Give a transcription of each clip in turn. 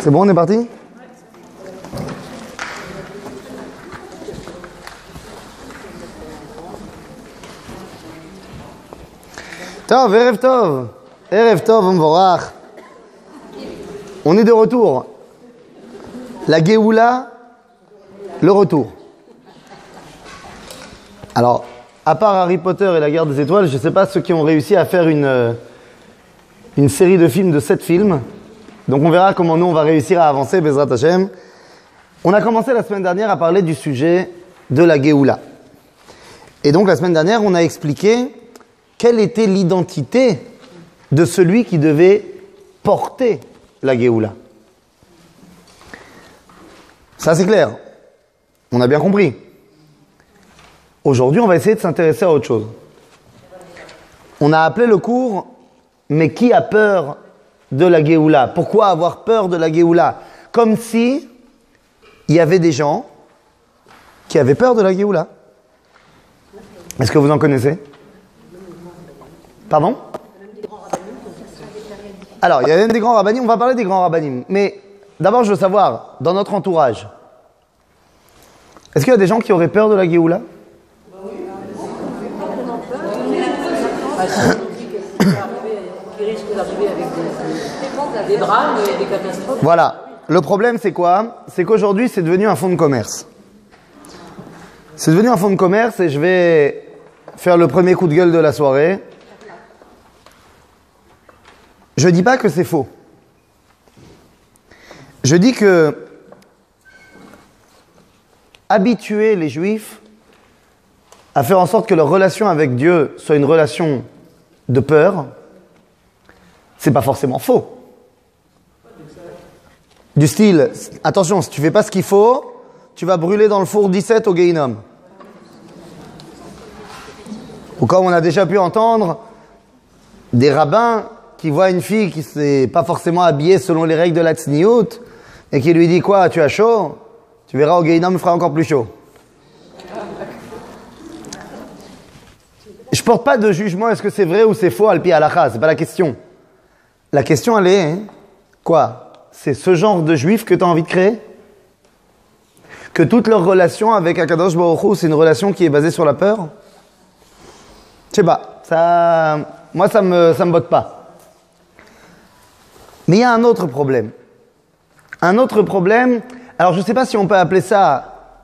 C'est bon, on est parti? Tov, Erev Tov. Erev Tov, Mvorach. On est de retour. La Géoula, le retour. Alors, à part Harry Potter et la Guerre des Étoiles, je ne sais pas ceux qui ont réussi à faire une série de films de 7 films. Donc on verra comment nous on va réussir à avancer, Bezrat Hashem. On a commencé la semaine dernière à parler du sujet de la Géoula. Et donc la semaine dernière, on a expliqué quelle était l'identité de celui qui devait porter la Géoula. Ça c'est clair. On a bien compris. Aujourd'hui, on va essayer de s'intéresser à autre chose. On a appelé le cours « Mais qui a peur de la Géoula ?» Pourquoi avoir peur de la Géoula? Comme si il y avait des gens qui avaient peur de la Géoula. Est-ce que vous en connaissez? Pardon? Alors, il y a même des grands rabbinim, on va parler des grands rabbinim. Mais d'abord, je veux savoir, dans notre entourage, est-ce qu'il y a des gens qui auraient peur de la Géoula? Des drames et des catastrophes. Voilà. Le problème, c'est quoi? C'est qu'aujourd'hui, c'est devenu un fonds de commerce. C'est devenu un fonds de commerce et je vais faire le premier coup de gueule de la soirée. Je dis pas que c'est faux. Je dis que habituer les Juifs à faire en sorte que leur relation avec Dieu soit une relation de peur, c'est pas forcément faux. Du style, attention, si tu fais pas ce qu'il faut, tu vas brûler dans le four 17 au Gehinnom. Ou comme on a déjà pu entendre, des rabbins qui voient une fille qui s'est pas forcément habillée selon les règles de la Tzniout et qui lui dit quoi, tu as chaud? Tu verras au Gehinnom, il fera encore plus chaud. Je porte pas de jugement, est-ce que c'est vrai ou c'est faux, al-pi halakha, c'est pas la question. La question, elle est, quoi? C'est ce genre de juifs que tu as envie de créer? Que toute leur relation avec Akadosh Baruch Hu, c'est une relation qui est basée sur la peur? Je sais pas, moi ça me botte pas. Mais il y a un autre problème. Un autre problème, alors je sais pas si on peut appeler ça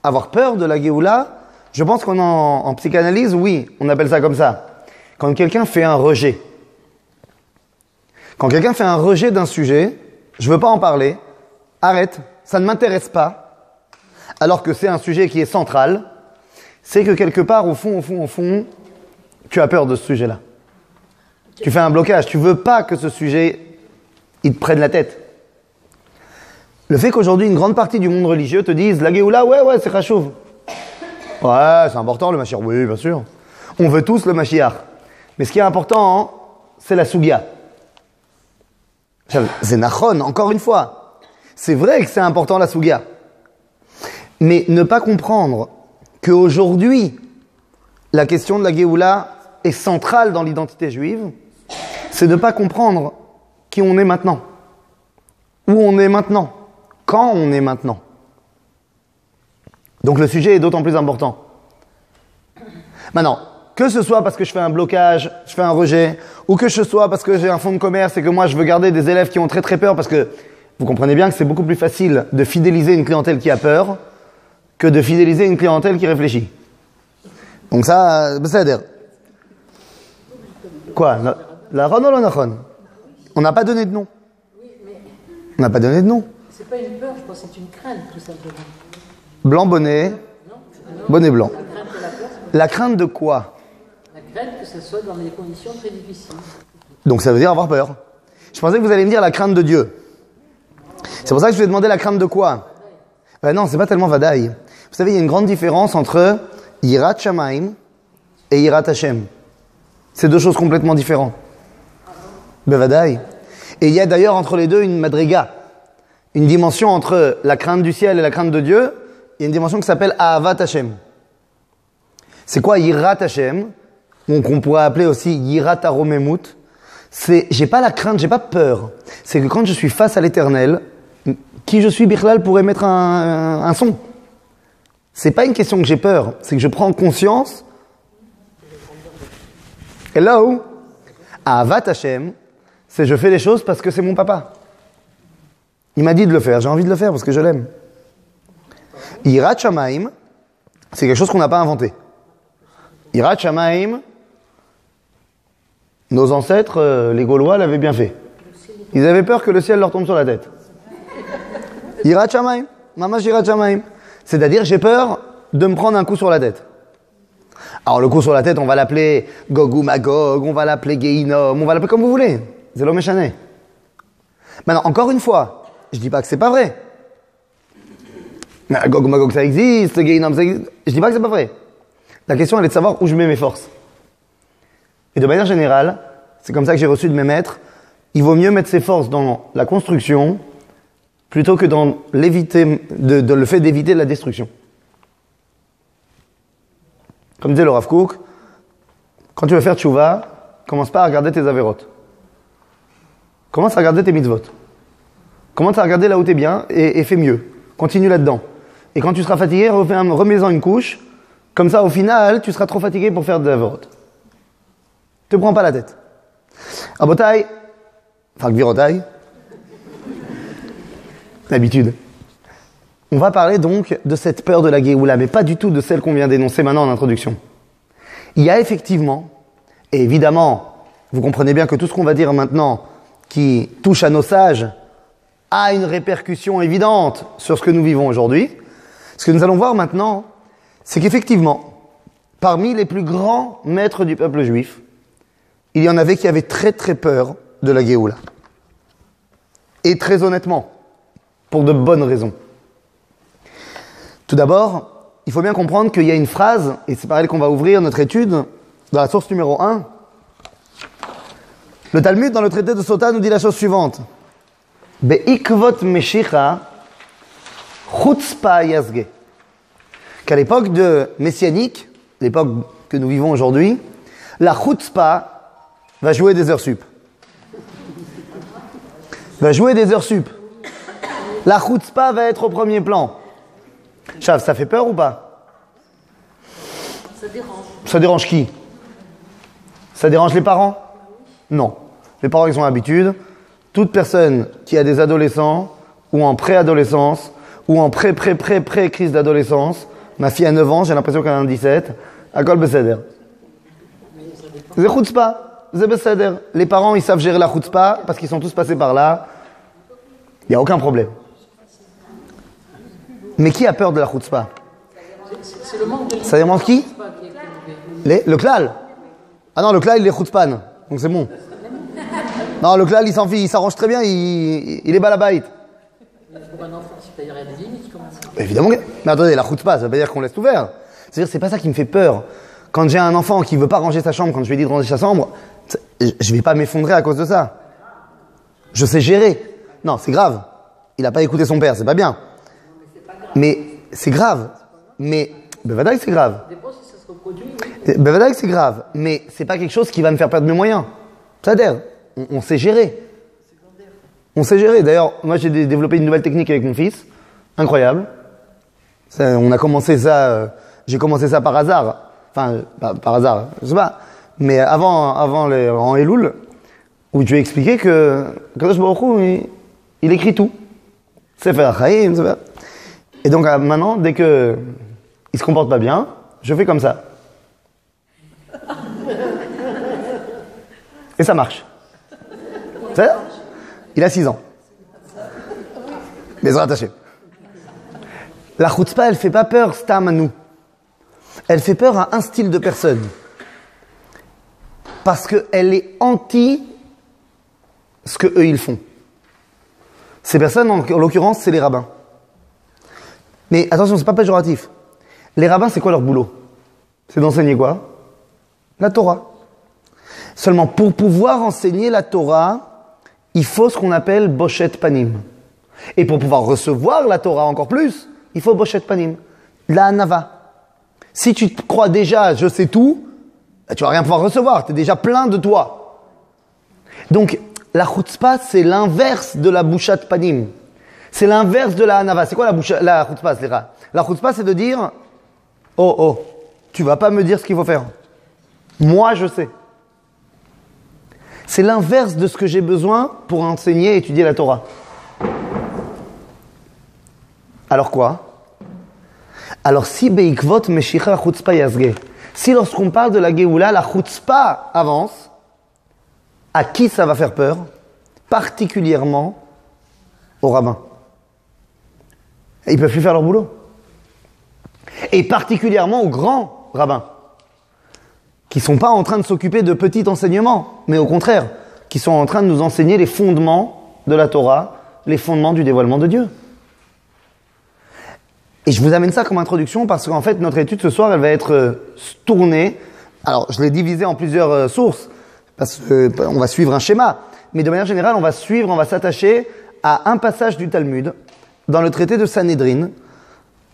avoir peur de la Géoula. Je pense en psychanalyse, oui, on appelle ça comme ça. Quand quelqu'un fait un rejet. Quand quelqu'un fait un rejet d'un sujet, je veux pas en parler, arrête, ça ne m'intéresse pas, alors que c'est un sujet qui est central, c'est que quelque part, au fond, tu as peur de ce sujet-là. Tu fais un blocage, tu veux pas que ce sujet, il te prenne la tête. Le fait qu'aujourd'hui, une grande partie du monde religieux te dise, la Géoula, ouais, c'est chachouv. Ouais, c'est important le Mashiach, oui, bien sûr. On veut tous le Mashiach. Mais ce qui est important, c'est la Sougia. C'est nachon, encore une fois. C'est vrai que c'est important la Sougia. Mais ne pas comprendre qu'aujourd'hui, la question de la Géoula est centrale dans l'identité juive, c'est ne pas comprendre qui on est maintenant. Où on est maintenant. Quand on est maintenant. Donc le sujet est d'autant plus important. Maintenant, que ce soit parce que je fais un blocage, je fais un rejet, ou que ce soit parce que j'ai un fonds de commerce et que moi je veux garder des élèves qui ont très très peur, parce que vous comprenez bien que c'est beaucoup plus facile de fidéliser une clientèle qui a peur que de fidéliser une clientèle qui réfléchit. Donc ça, c'est dire. Quoi? La ron ou la nachon? On n'a pas donné de nom. On n'a pas donné de nom. C'est pas une peur, je pense que c'est une crainte tout simplement. Blanc bonnet, bonnet blanc. La crainte de quoi? La crainte que ce soit dans des conditions très difficiles. Donc ça veut dire avoir peur. Je pensais que vous alliez me dire la crainte de Dieu. C'est pour ça que je vous ai demandé la crainte de quoi? Non, c'est pas tellement vadaï. Vous savez, il y a une grande différence entre Yirat Shamaim et Yirat Hashem. C'est deux choses complètement différentes. Bevadaï. Et il y a d'ailleurs entre les deux une madriga. Une dimension entre la crainte du ciel et la crainte de Dieu. Il y a une dimension qui s'appelle Ahavat Hashem. C'est quoi Yirat Hashem? Donc on pourrait appeler aussi Yirat Aromemut. C'est, j'ai pas la crainte, j'ai pas peur. C'est que quand je suis face à l'Éternel, Qui je suis, Bichlal, pour émettre un son? C'est pas une question que j'ai peur, c'est que je prends conscience. Hello? Avat Hashem, c'est je fais les choses parce que c'est mon papa. Il m'a dit de le faire, j'ai envie de le faire parce que je l'aime. Yirat Shamaim, c'est quelque chose qu'on n'a pas inventé. Yirat Shamaim, nos ancêtres, les Gaulois, l'avaient bien fait. Ils avaient peur que le ciel leur tombe sur la tête. Yirat Shamaim, Mamash Yirat Shamaim. C'est-à-dire, j'ai peur de me prendre un coup sur la tête. Alors, le coup sur la tête, on va l'appeler Gog ou Magog, on va l'appeler Gehinom, on va l'appeler comme vous voulez. C'est l'homme méchané. Maintenant, encore une fois, je dis pas que c'est pas vrai. Gog ou Magog, ça existe, Gehinom, ça existe. Je dis pas que c'est pas vrai. La question, elle est de savoir où je mets mes forces. Et de manière générale, c'est comme ça que j'ai reçu de mes maîtres, il vaut mieux mettre ses forces dans la construction plutôt que dans l'éviter, de le fait d'éviter la destruction. Comme disait le Rav Kook, quand tu veux faire tchouva, commence pas à regarder tes avérotes. Commence à regarder tes mitzvot. Commence à regarder là où t'es bien et fais mieux. Continue là-dedans. Et quand tu seras fatigué, remets-en une couche. Comme ça, au final, tu seras trop fatigué pour faire des avérotes. Te prends pas la tête. Abotai, enfin, Gvirotai, l'habitude. On va parler donc de cette peur de la Géoula, mais pas du tout de celle qu'on vient d'énoncer maintenant en introduction. Il y a effectivement, et évidemment, vous comprenez bien que tout ce qu'on va dire maintenant, qui touche à nos sages, a une répercussion évidente sur ce que nous vivons aujourd'hui. Ce que nous allons voir maintenant, c'est qu'effectivement, parmi les plus grands maîtres du peuple juif, il y en avait qui avaient très très peur de la Géoula. Et très honnêtement, pour de bonnes raisons. Tout d'abord, il faut bien comprendre qu'il y a une phrase, et c'est par elle qu'on va ouvrir notre étude, dans la source numéro 1. Le Talmud, dans le traité de Sota, nous dit la chose suivante. Be'ikvot meshicha chutzpa yazge. Qu'à l'époque de messianique, l'époque que nous vivons aujourd'hui, la chutzpa va jouer des heures sup. Va jouer des heures sup. La chutzpa va être au premier plan. Chav, ça fait peur ou pas? Ça dérange. Ça dérange qui? Ça dérange les parents? Non. Les parents, ils ont l'habitude. Toute personne qui a des adolescents, ou en préadolescence, ou en pré-crise d'adolescence, ma fille a 9 ans, j'ai l'impression qu'elle en a 17, à kol beseder. C'est chutzpa, c'est beseder. Les parents, ils savent gérer la chutzpa, parce qu'ils sont tous passés par là. Il n'y a aucun problème. Mais qui a peur de la chutzpa? C'est le manque de Ça dérange qui? Le klal. Ah non, le klal, il est chutzpan. Donc c'est bon. Non, le klal, il s'en fiche, il s'arrange très bien, il est balabait. Pour un enfant, il y aurait des limites quand même. Évidemment. Mais attendez, la chutzpa, ça veut pas dire qu'on laisse ouvert. C'est-à-dire, c'est pas ça qui me fait peur. Quand j'ai un enfant qui veut pas ranger sa chambre, quand je lui dis de ranger sa chambre, je vais pas m'effondrer à cause de ça. Je sais gérer. Non, c'est grave. Il a pas écouté son père, c'est pas bien. Mais c'est grave. Mais bevadaï, c'est grave. Des fois, si ça se reproduit, oui. Bevadaï, c'est grave. Mais c'est pas quelque chose qui va me faire perdre mes moyens. C'est-à-dire, on sait gérer. On sait gérer. D'ailleurs, moi, j'ai développé une nouvelle technique avec mon fils. Incroyable. On a commencé ça, j'ai commencé ça par hasard. Enfin, par hasard, je sais pas. Mais avant en Elul, où tu as expliqué que Kadosh Baruch Hu, il écrit tout. Sefer HaChaim, c'est pas. Et donc maintenant, dès que il se comporte pas bien, je fais comme ça. Et ça marche. C'est ça? Il a 6 ans. Mais attaché. La chutzpah, elle fait pas peur, stam à nous. Elle fait peur à un style de personne. Parce qu'elle est anti ce que eux ils font. Ces personnes, en l'occurrence, c'est les rabbins. Mais attention, c'est pas péjoratif. Les rabbins, c'est quoi leur boulot? C'est d'enseigner quoi? La Torah. Seulement, pour pouvoir enseigner la Torah, il faut ce qu'on appelle boshet panim. Et pour pouvoir recevoir la Torah encore plus, il faut boshet panim. La hanava. Si tu te crois déjà, je sais tout, tu vas rien pouvoir recevoir. Tu es déjà plein de toi. Donc, la chutzpah, c'est l'inverse de la bouchat panim. C'est l'inverse de la hanava. C'est quoi la chutzpah, Slicha? La chutzpah, c'est de dire, oh, tu vas pas me dire ce qu'il faut faire. Moi, je sais. C'est l'inverse de ce que j'ai besoin pour enseigner et étudier la Torah. Alors quoi? Alors si beikvot meshicha chutzpah yazge, si lorsqu'on parle de la Géoula, la chutzpah avance, à qui ça va faire peur? Particulièrement aux rabbins. Ils peuvent plus faire leur boulot. Et particulièrement aux grands rabbins, qui sont pas en train de s'occuper de petits enseignements, mais au contraire, qui sont en train de nous enseigner les fondements de la Torah, les fondements du dévoilement de Dieu. Et je vous amène ça comme introduction parce qu'en fait, notre étude ce soir, elle va être tournée. Alors, je l'ai divisée en plusieurs sources, parce qu'on va suivre un schéma. Mais de manière générale, on va s'attacher à un passage du Talmud, dans le traité de Sanhédrin,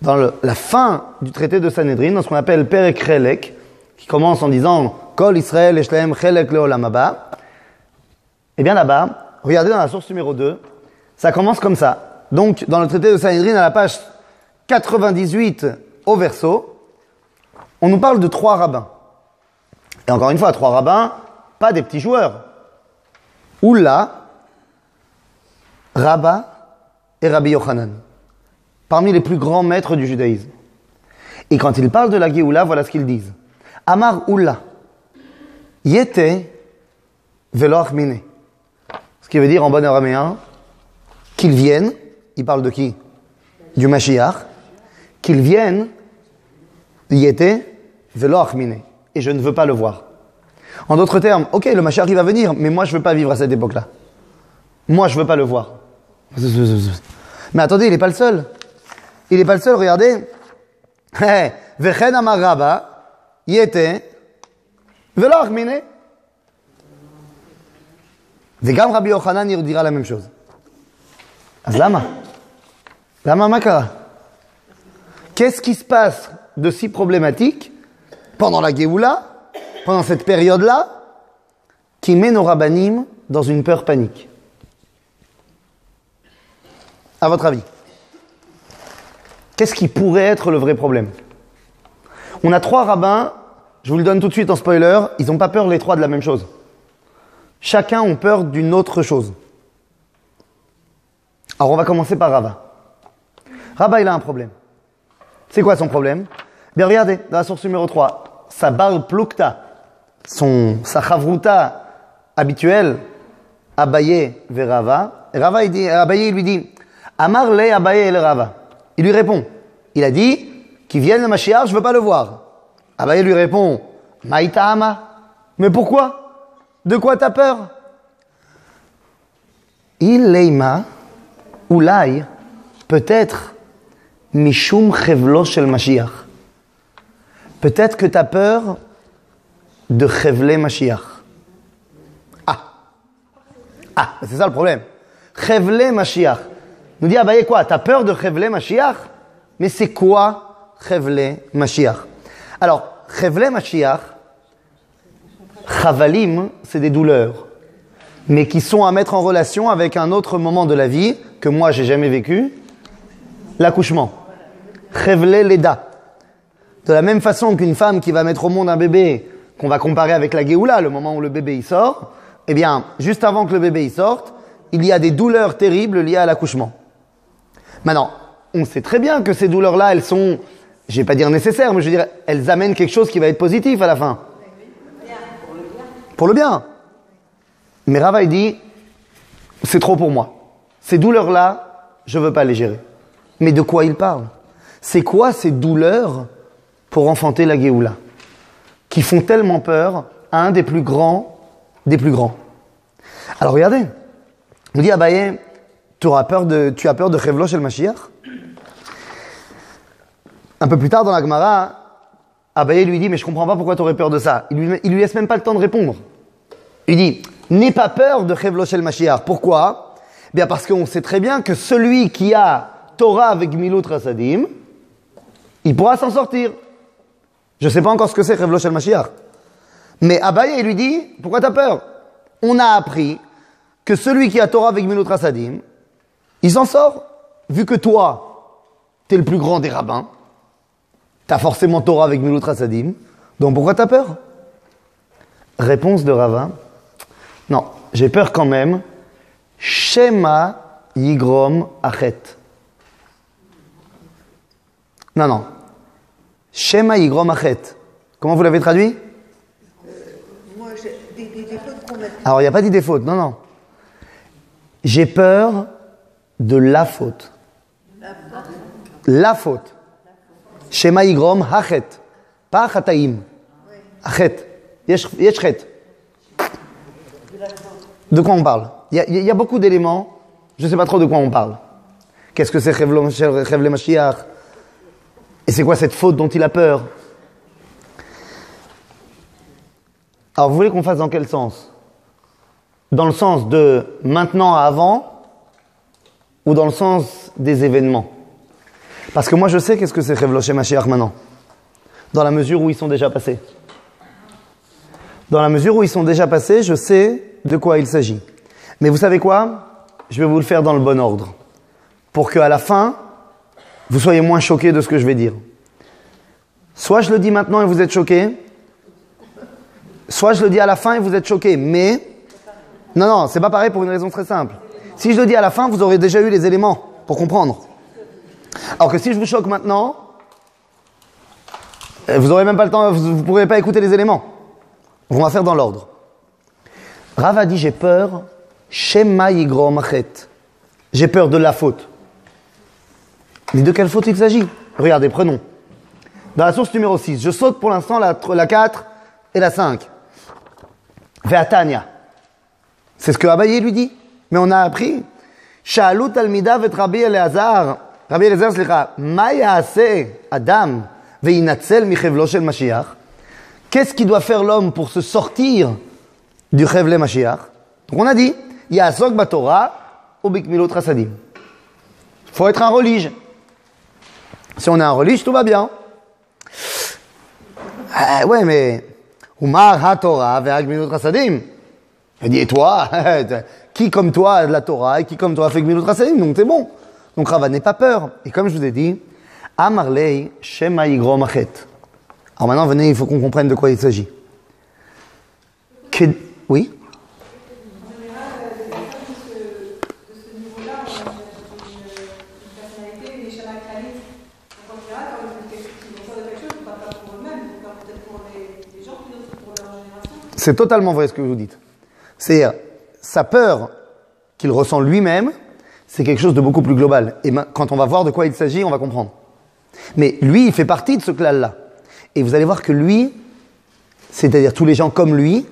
dans la fin du traité de Sanhédrin, dans ce qu'on appelle Perek Chelek, qui commence en disant « Kol Israël Eshlaem Chelek Leolam Haba ». Et bien là-bas, regardez dans la source numéro 2, ça commence comme ça. Donc, dans le traité de Sanhédrin, à la page 98 au verso, on nous parle de 3 rabbins. Et encore une fois, 3 rabbins, pas des petits joueurs. Oula, Rabba et Rabbi Yochanan, parmi les plus grands maîtres du judaïsme. Et quand ils parlent de la Géoula, voilà ce qu'ils disent. Amar Oula, Yete velo achmine. Ce qui veut dire en bon araméen, qu'ils viennent, ils parlent de qui? Du Mashiach, qu'ils viennent, Yete velo achmine. Et je ne veux pas le voir. En d'autres termes, ok, le Mashiach il va venir, mais moi je veux pas vivre à cette époque-là. Moi je veux pas le voir. Mais attendez, il n'est pas le seul. Il n'est pas le seul, regardez. Vechen amar Rabba, Yete, velo achmine. Vegam Rabbi Yochanan, il dira la même chose. Az lama? Lama makara? Qu'est-ce qui se passe de si problématique pendant la Géoula, pendant cette période-là, qui met nos rabbanim dans une peur panique? À votre avis, qu'est-ce qui pourrait être le vrai problème? On a 3 rabbins, je vous le donne tout de suite en spoiler, ils n'ont pas peur les 3 de la même chose. Chacun a peur d'une autre chose. Alors on va commencer par Rava. Rava, il a un problème. C'est quoi son problème? Bien regardez, dans la source numéro 3, sa bar plukta, sa chavruta habituelle, Abaye vers Rava. Et Rava, Abaye lui dit, Amar le Abaye el Rava. Il lui répond, il a dit, qu'il vienne le Mashiach, je veux pas le voir. Abaye lui répond, Maïtama. Mais pourquoi? De quoi t'as peur? Il leima, oulai, peut-être, mishum chevlo shel Mashiach. Peut-être que t'as peur de chevle Mashiach. C'est ça le problème. Chevle Mashiach. Nous dit Abaye quoi? T'as peur de chevle Mashiach? Mais c'est quoi chevle Mashiach? Alors, chevle Mashiach, chavalim, c'est des douleurs, mais qui sont à mettre en relation avec un autre moment de la vie que moi j'ai jamais vécu, l'accouchement. Chevle leda. De la même façon qu'une femme qui va mettre au monde un bébé, qu'on va comparer avec la Géoula, le moment où le bébé y sort, eh bien, juste avant que le bébé y sorte, il y a des douleurs terribles liées à l'accouchement. Maintenant, on sait très bien que ces douleurs-là, elles sont, je vais pas dire nécessaires, mais je veux dire, elles amènent quelque chose qui va être positif à la fin. Pour le bien. Mais Rava, il dit, c'est trop pour moi. Ces douleurs-là, je veux pas les gérer. Mais de quoi il parle? C'est quoi ces douleurs pour enfanter la Géoula, qui font tellement peur à un des plus grands des plus grands? Alors regardez, il dit Abaye, tu as peur de Chevlo shel Mashiach? Un peu plus tard dans la Gemara, Abaye lui dit, mais je comprends pas pourquoi tu aurais peur de ça. Il lui laisse même pas le temps de répondre. Il dit, n'aie pas peur de Chevlo shel Mashiach. Pourquoi? Bien parce qu'on sait très bien que celui qui a Torah avec Gmilut Rasadim, il pourra s'en sortir. Je sais pas encore ce que c'est Chevlo shel Mashiach. Mais Abaye, il lui dit, pourquoi t'as peur? On a appris que celui qui a Torah avec Gmilut Rasadim, il s'en sort. vu que toi, t'es le plus grand des rabbins, t'as forcément Torah avec Milut Hasadim, donc pourquoi t'as peur? Réponse de Rava, non, j'ai peur quand même, Shema Yigrom Achet. Non. Shema Yigrom Achet. Comment vous l'avez traduit? Moi, j'ai des fautes qu'on a fait. Alors, il n'y a pas dit des fautes, non. J'ai peur de la faute. La faute. Shema Yigrom Achet. Pas Chataim. Achet. Yesh chet. De quoi on parle? Il y a beaucoup d'éléments, je ne sais pas trop de quoi on parle. Qu'est-ce que c'est Chevle Mashiach? Et c'est quoi cette faute dont il a peur? Alors vous voulez qu'on fasse dans quel sens? Dans le sens de maintenant à avant ou dans le sens des événements? Parce que moi je sais qu'est-ce que c'est Chevle Mashiach maintenant. Dans la mesure où ils sont déjà passés. Dans la mesure où ils sont déjà passés, je sais de quoi il s'agit. Mais vous savez quoi? Je vais vous le faire dans le bon ordre. Pour qu'à la fin, vous soyez moins choqués de ce que je vais dire. Soit je le dis maintenant et vous êtes choqués, soit je le dis à la fin et vous êtes choqués. Mais, non, c'est pas pareil pour une raison très simple. Si je le dis à la fin, vous aurez déjà eu les éléments pour comprendre. Alors que si je vous choque maintenant, vous n'aurez même pas le temps, vous ne pourrez pas écouter les éléments. On va faire dans l'ordre. Rav a dit, j'ai peur, Shema Yigrom Achet. J'ai peur de la faute. Mais de quelle faute il s'agit? Regardez, prenons. Dans la source numéro 6, je saute pour l'instant la 4 et la 5. Ve'atanya. C'est ce que Abaye lui dit. Mais on a appris. Sha'alu talmidav et Rabbi Eliezer, slicha, ma ya'aseh Adam ve'inatzel michevlo shel Mashiach. Qu'est-ce qu'il doit faire l'homme pour se sortir du Chevle Mashiach? Donc on a dit, Ya'asok baTorah ou bikmilot chasadim. Il faut être un religieux. Si on est un religieux, tout va bien. Ouais, mais Umar ha-Torah ve'agmilut chasadim. Il dit, et toi, qui comme toi a de la Torah et qui comme toi fait gmilut chasadim, donc t'es bon. Donc Rava n'aie pas peur. Et comme je vous ai dit, Amarlei Shema Yigrom Achet. Alors maintenant, venez, il faut qu'on comprenne de quoi il s'agit. Oui? En général, les personnes de ce niveau-là ont une personnalité, une échelle acralite. Donc en général, quand ils vont faire de quelque chose, ils ne parlent pas pour eux-mêmes, ils parlent peut-être pour les gens, puis d'autres pour leur génération. C'est totalement vrai ce que vous dites. C'est sa peur qu'il ressent lui-même, c'est quelque chose de beaucoup plus global. Et quand on va voir de quoi il s'agit, on va comprendre. Mais lui, il fait partie de ce clan-là. Et vous allez voir que lui, c'est-à-dire tous les gens comme lui,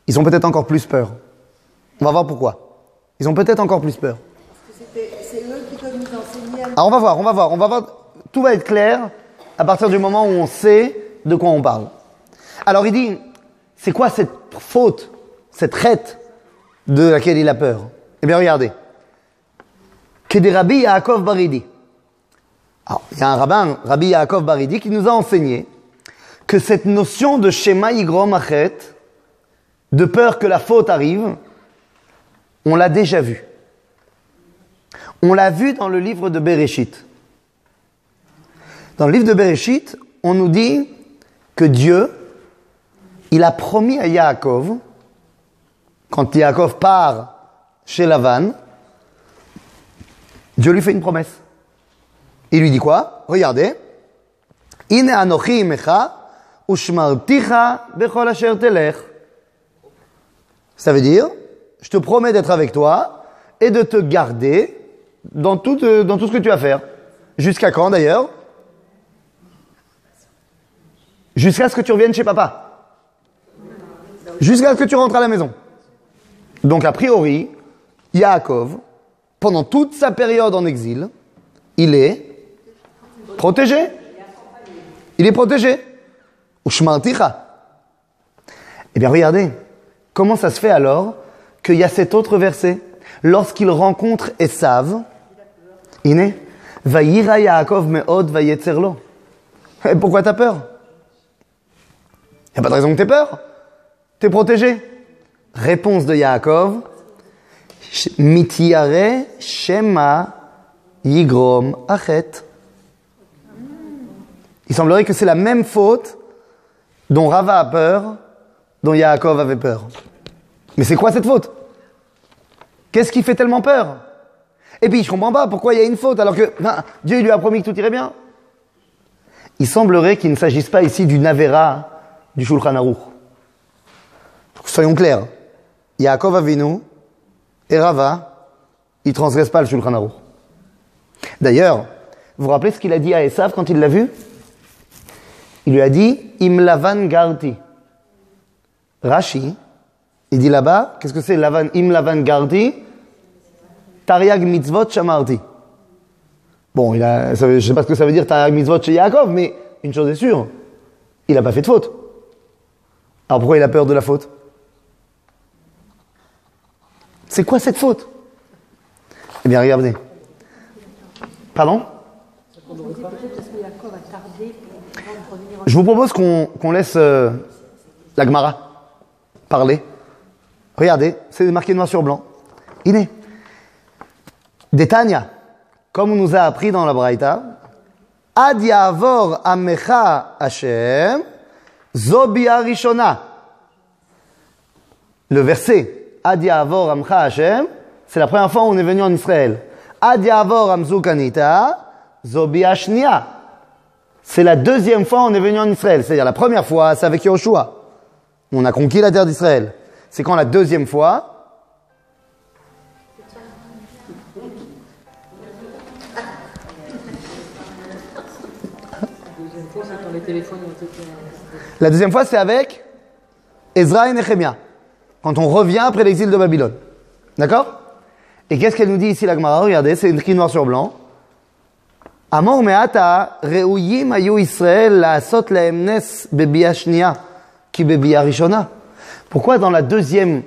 ils ont peut-être encore plus peur. On va voir pourquoi. Ils ont peut-être encore plus peur. C'est eux qui peuvent nous enseigner. Alors on va voir. Tout va être clair à partir du moment où on sait de quoi on parle. Alors il dit, c'est quoi cette faute, cette traite de laquelle il a peur? Eh bien regardez. Kede Rabbi Yaakov Baridi. Alors, il y a un rabbin, Rabbi Yaakov Baridi, qui nous a enseigné que cette notion de Shema Yigrom Achet, de peur que la faute arrive, on l'a déjà vu. On l'a vu dans le livre de Bereshit. Dans le livre de Bereshit, on nous dit que Dieu, il a promis à Yaakov, quand Yaakov part chez Lavan, Dieu lui fait une promesse. Il lui dit quoi? Regardez. Ine anochi imecha ushmarticha bechol asher telech. Ça veut dire, je te promets d'être avec toi et de te garder dans tout ce que tu vas faire. Jusqu'à quand d'ailleurs? Jusqu'à ce que tu reviennes chez papa. Jusqu'à ce que tu rentres à la maison. Donc a priori, Yaakov, pendant toute sa période en exil, il est protégé. Il est protégé. Ushmarticha. Eh bien regardez, comment ça se fait alors qu'il y a cet autre verset? Lorsqu'il rencontre Esav, Iné, Vayira Yaakov me'od vayetzerlo. Pourquoi t'as peur? Il n'y a pas de raison que t'aies peur. T'es protégé. Réponse de Yaakov, Mitiare Shema Yigrom Achet. Il semblerait que c'est la même faute dont Rava a peur, dont Yaakov avait peur. Mais c'est quoi cette faute? Qu'est-ce qui fait tellement peur? Et puis je comprends pas pourquoi il y a une faute alors que Dieu lui a promis que tout irait bien. Il semblerait qu'il ne s'agisse pas ici d'une Avera du Shulchan Aruch. Soyons clairs. Yaakov Avinu et Rava, ils transgressent pas le Shulchan Aruch. D'ailleurs, vous vous rappelez ce qu'il a dit à Esav quand il l'a vu? Il lui a dit Im Lavan Garti. Rashi, il dit là-bas, qu'est-ce que c'est Lavan, Im Lavan Garti? Tariag mitzvot shamarti. Bon, je sais pas ce que ça veut dire Tariag mitzvot chez Yaakov, mais une chose est sûre, il n'a pas fait de faute. Alors pourquoi il a peur de la faute? C'est quoi cette faute? Eh bien, regardez. Pardon? Je vous propose qu'on laisse la Gemara parler. Regardez, c'est marqué noir sur blanc. Iné. Détania, comme on nous a appris dans la Braïta, Ad Ya'avor Amecha Hashem, Zobi Arishona. Le verset Ad Ya'avor Amecha Hashem, c'est la première fois où on est venu en Israël. Ad Ya'avor Amzukanita, Zobi Ashnia. C'est la deuxième fois où on est venu en Israël. C'est-à-dire la première fois, c'est avec Yoshua. On a conquis la terre d'Israël. C'est quand la deuxième fois, la deuxième fois, c'est avec Ezra et Nehemia. Quand on revient après l'exil de Babylone. D'accord? Et qu'est-ce qu'elle nous dit ici, la Gemara? Regardez, c'est écrit noir sur blanc. Amor me'ata re'uyim ayu Israël la'asot lahem nes bebiya shniya ki bebiya rishona. Pourquoi dans la deuxième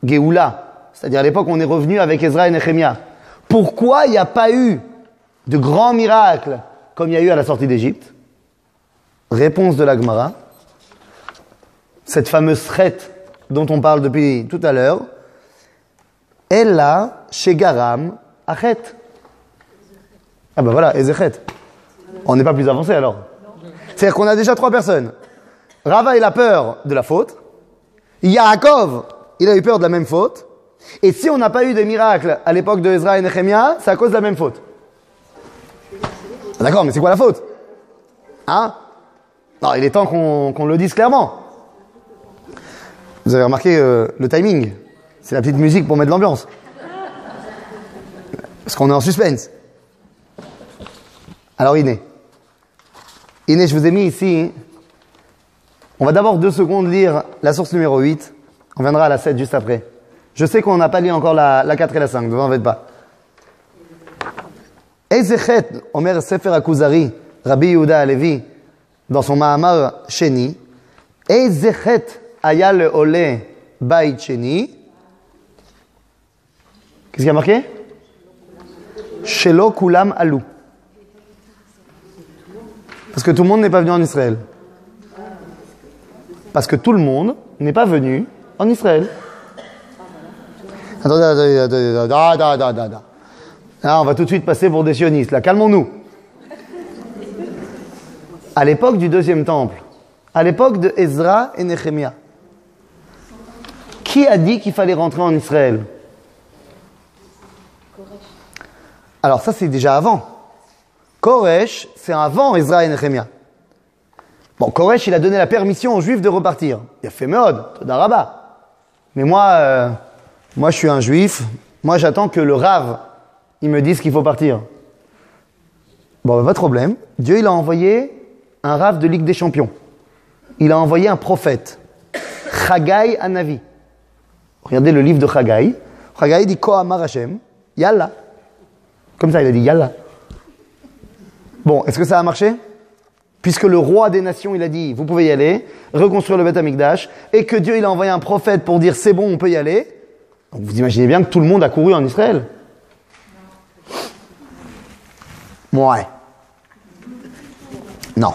Géoula, c'est-à-dire à l'époque où on est revenu avec Ezra et Nehemia, pourquoi il n'y a pas eu de grands miracles comme il y a eu à la sortie d'Égypte? Réponse de la Gemara. Cette fameuse traite dont on parle depuis tout à l'heure, elle a chez Garam Achet. Ah ben voilà, Ezechet. On n'est pas plus avancé alors. C'est-à-dire qu'on a déjà 3 personnes. Rava, il a peur de la faute. Yaakov, il a eu peur de la même faute. Et si on n'a pas eu de miracle à l'époque de Ezra et Nehemia, c'est à cause de la même faute. D'accord, mais c'est quoi la faute? Hein? Non, il est temps qu'on le dise clairement. Vous avez remarqué le timing. C'est la petite musique pour mettre l'ambiance. Parce qu'on est en suspense. Alors Iné, je vous ai mis ici, on va d'abord 2 secondes lire la source numéro 8, on viendra à la 7 juste après. Je sais qu'on n'a pas lu encore la 4 et la 5, ne vous en faites pas. Ezechet, Omer Sefer Akuzari, Rabbi Yehuda Halevi, dans son Mahamar Sheni, Ezechet aya le'ole bait sheni. Qu'est-ce qu'il y a marqué? Shelo kulam alou. Parce que tout le monde n'est pas venu en Israël. Parce que tout le monde n'est pas venu en Israël. Attendez. Là, on va tout de suite passer pour des sionistes. Là, calmons-nous. À l'époque du deuxième temple, à l'époque de Ezra et Nehemia, qui a dit qu'il fallait rentrer en Israël? Alors ça, c'est déjà avant. Koresh, c'est avant Ezra et Nehemia. Bon, Koresh, il a donné la permission aux Juifs de repartir. Il a fait Meod, Todarabah. Mais moi, je suis un Juif. Moi, j'attends que le Rav, il me dise qu'il faut partir. Bon, pas de problème. Dieu, il a envoyé un Rav de Ligue des Champions. Il a envoyé un prophète. Chagai Hanavi. Regardez le livre de Chagai. Chagai dit Ko Amar Hashem. Yalla. Comme ça, il a dit Yalla. Bon, est-ce que ça a marché? Puisque le roi des nations, il a dit, vous pouvez y aller, reconstruire le Beth Amikdash, et que Dieu, il a envoyé un prophète pour dire, c'est bon, on peut y aller. Donc vous imaginez bien que tout le monde a couru en Israël. Ouais. Non.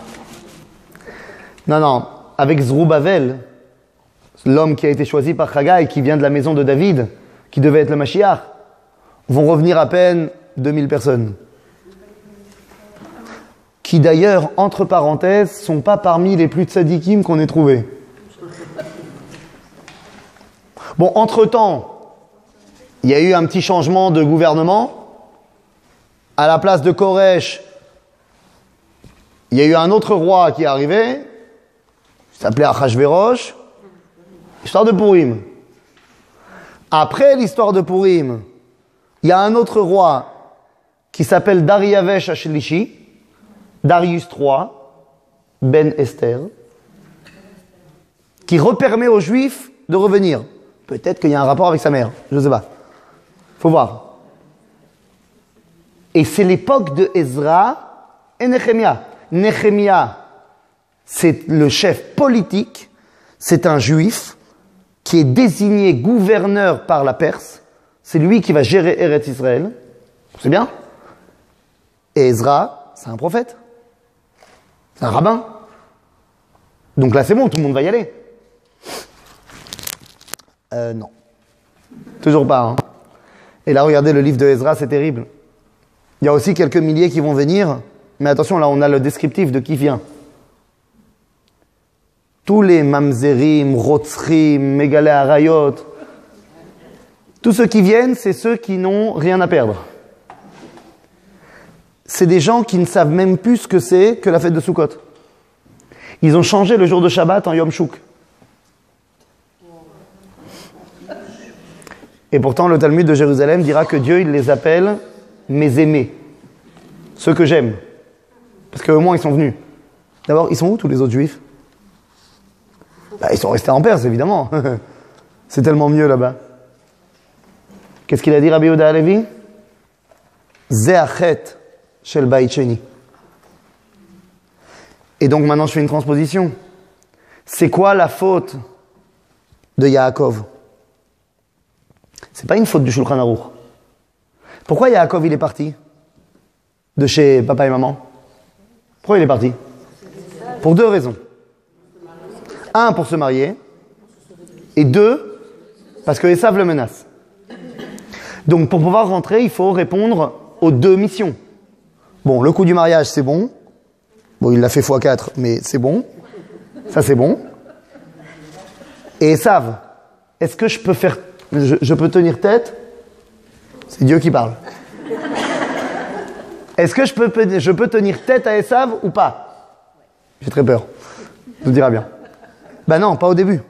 Non. Avec Zerubbabel, l'homme qui a été choisi par Chagai, qui vient de la maison de David, qui devait être le Mashiach, vont revenir à peine 2000 personnes. qui d'ailleurs, entre parenthèses, sont pas parmi les plus tzadikim qu'on ait trouvés. Bon, entre-temps, il y a eu un petit changement de gouvernement. À la place de Koresh, il y a eu un autre roi qui est arrivé, il s'appelait Achashverosh. Histoire de Purim. Après l'histoire de Purim, il y a un autre roi qui s'appelle Dariavesh Ashlishi, Darius III, Ben Esther, qui repermet aux Juifs de revenir. Peut-être qu'il y a un rapport avec sa mère, je ne sais pas. Faut voir. Et c'est l'époque de Ezra et Nehemia. Nehemia, c'est le chef politique, c'est un juif qui est désigné gouverneur par la Perse. C'est lui qui va gérer Eretz Israël. C'est bien. Et Ezra, c'est un prophète. C'est un rabbin. Donc là, c'est bon, tout le monde va y aller. Non. Toujours pas. Hein. Et là, regardez le livre de Ezra, c'est terrible. Il y a aussi quelques milliers qui vont venir. Mais attention, là, on a le descriptif de qui vient. Tous les mamzerim, rotzrim, mégalé arayot, tous ceux qui viennent, c'est ceux qui n'ont rien à perdre. C'est des gens qui ne savent même plus ce que c'est que la fête de Sukkot. Ils ont changé le jour de Shabbat en Yom Shuk. Et pourtant, le Talmud de Jérusalem dira que Dieu, il les appelle mes aimés, ceux que j'aime. Parce qu'au moins, ils sont venus. D'abord, ils sont où tous les autres juifs? Bah, ils sont restés en Perse, évidemment. C'est tellement mieux là-bas. Qu'est-ce qu'il a dit Rabbi Yehuda Halevi? Ze'achet shel Bait Sheni. Et donc maintenant, je fais une transposition. C'est quoi la faute de Yaakov? C'est pas une faute du Shulchan Aruch. Pourquoi Yaakov il est parti de chez papa et maman? Pourquoi il est parti? Pour deux raisons. Un, pour se marier. Et deux, parce que Esav le menace. Donc pour pouvoir rentrer, il faut répondre aux deux missions. Bon, le coup du mariage, c'est bon. Bon, il l'a fait x4, mais c'est bon. Ça, c'est bon. Et Esav, est-ce que je peux faire... Je peux tenir tête? C'est Dieu qui parle. Est-ce que je peux tenir tête à Esav ou pas? J'ai très peur. Je vous dirai bien. Ben non, pas au début.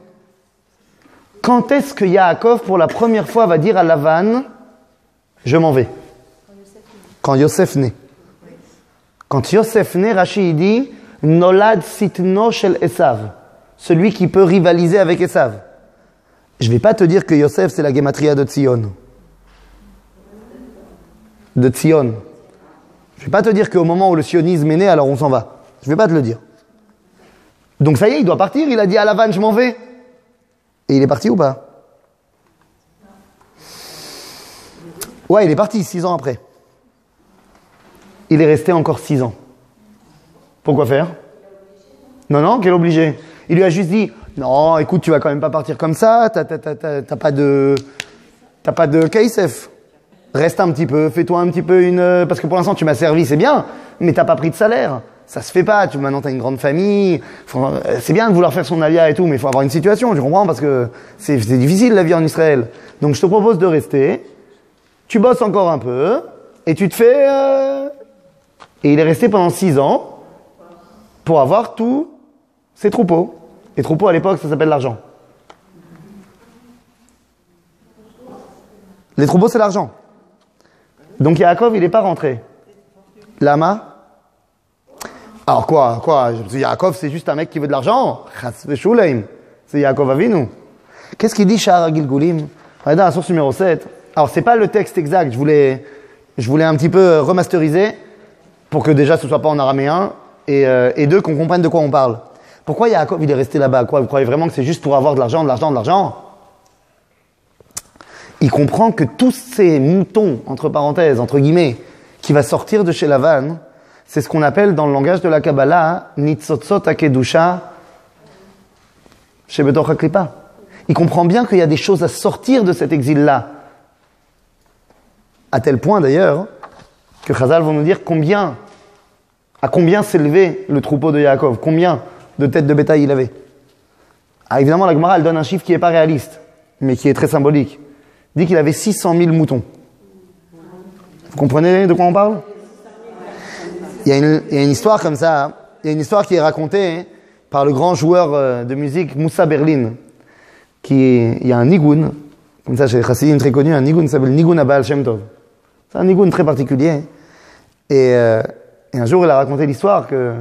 Quand est-ce que Yaakov, pour la première fois, va dire à Lavan, je m'en vais? Quand Yosef naît. Quand Yosef naît, Rashi dit, Nolad sitno shel Esav. Celui qui peut rivaliser avec Esav. Je ne vais pas te dire que Yosef, c'est la gématria de Tzion. De Tzion. Je ne vais pas te dire qu'au moment où le sionisme est né, alors on s'en va. Je ne vais pas te le dire. Donc ça y est, il doit partir. Il a dit à Lavan, je m'en vais. Et il est parti ou pas? Ouais, il est parti 6 ans après. Il est resté encore 6 ans. Pourquoi faire? Non, quel obligé? Il lui a juste dit, non, écoute, tu vas quand même pas partir comme ça, t'as pas de KSF. Reste un petit peu, fais-toi un petit peu une... Parce que pour l'instant, tu m'as servi, c'est bien, mais t'as pas pris de salaire. Ça se fait pas, maintenant t'as une grande famille. C'est bien de vouloir faire son alia et tout, mais il faut avoir une situation, tu comprends? Parce que c'est difficile la vie en Israël. Donc je te propose de rester, tu bosses encore un peu, et tu te fais... Et il est resté pendant 6 ans pour avoir tous ses troupeaux. Les troupeaux à l'époque, ça s'appelle l'argent. Les troupeaux, c'est l'argent. Donc Yaakov, il n'est pas rentré. Lama? Alors quoi? Yaakov, c'est juste un mec qui veut de l'argent. C'est Yaakov Avinu. Qu'est-ce qu'il dit, Sha'ar Gilgulim? Dans la source numéro 7. Alors, c'est pas le texte exact. Je voulais un petit peu remasteriser pour que déjà ce soit pas en araméen et deux, qu'on comprenne de quoi on parle. Pourquoi Yaakov, il est resté là-bas? Quoi? Vous croyez vraiment que c'est juste pour avoir de l'argent? Il comprend que tous ces moutons, entre parenthèses, entre guillemets, qui va sortir de chez Lavan, c'est ce qu'on appelle dans le langage de la Kabbalah, Nitzotzot HaKedusha Shebetoch HaKlipa. Il comprend bien qu'il y a des choses à sortir de cet exil-là. À tel point d'ailleurs, que Chazal vont nous dire combien À combien s'élevait le troupeau de Yaakov? Combien de têtes de bétail il avait? Ah, évidemment, la Gemara, elle donne un chiffre qui n'est pas réaliste, mais qui est très symbolique. Il dit qu'il avait 600 000 moutons. Vous comprenez de quoi on parle? Il y a une histoire comme ça. Hein. Il y a une histoire qui est racontée par le grand joueur de musique Moussa Berlin. Il y a un nigoun, comme ça chez les Chassidim très connu, un nigoun qui s'appelle Nigoun Abal Shem Tov. C'est un nigoun très particulier. Et un jour, il a raconté l'histoire que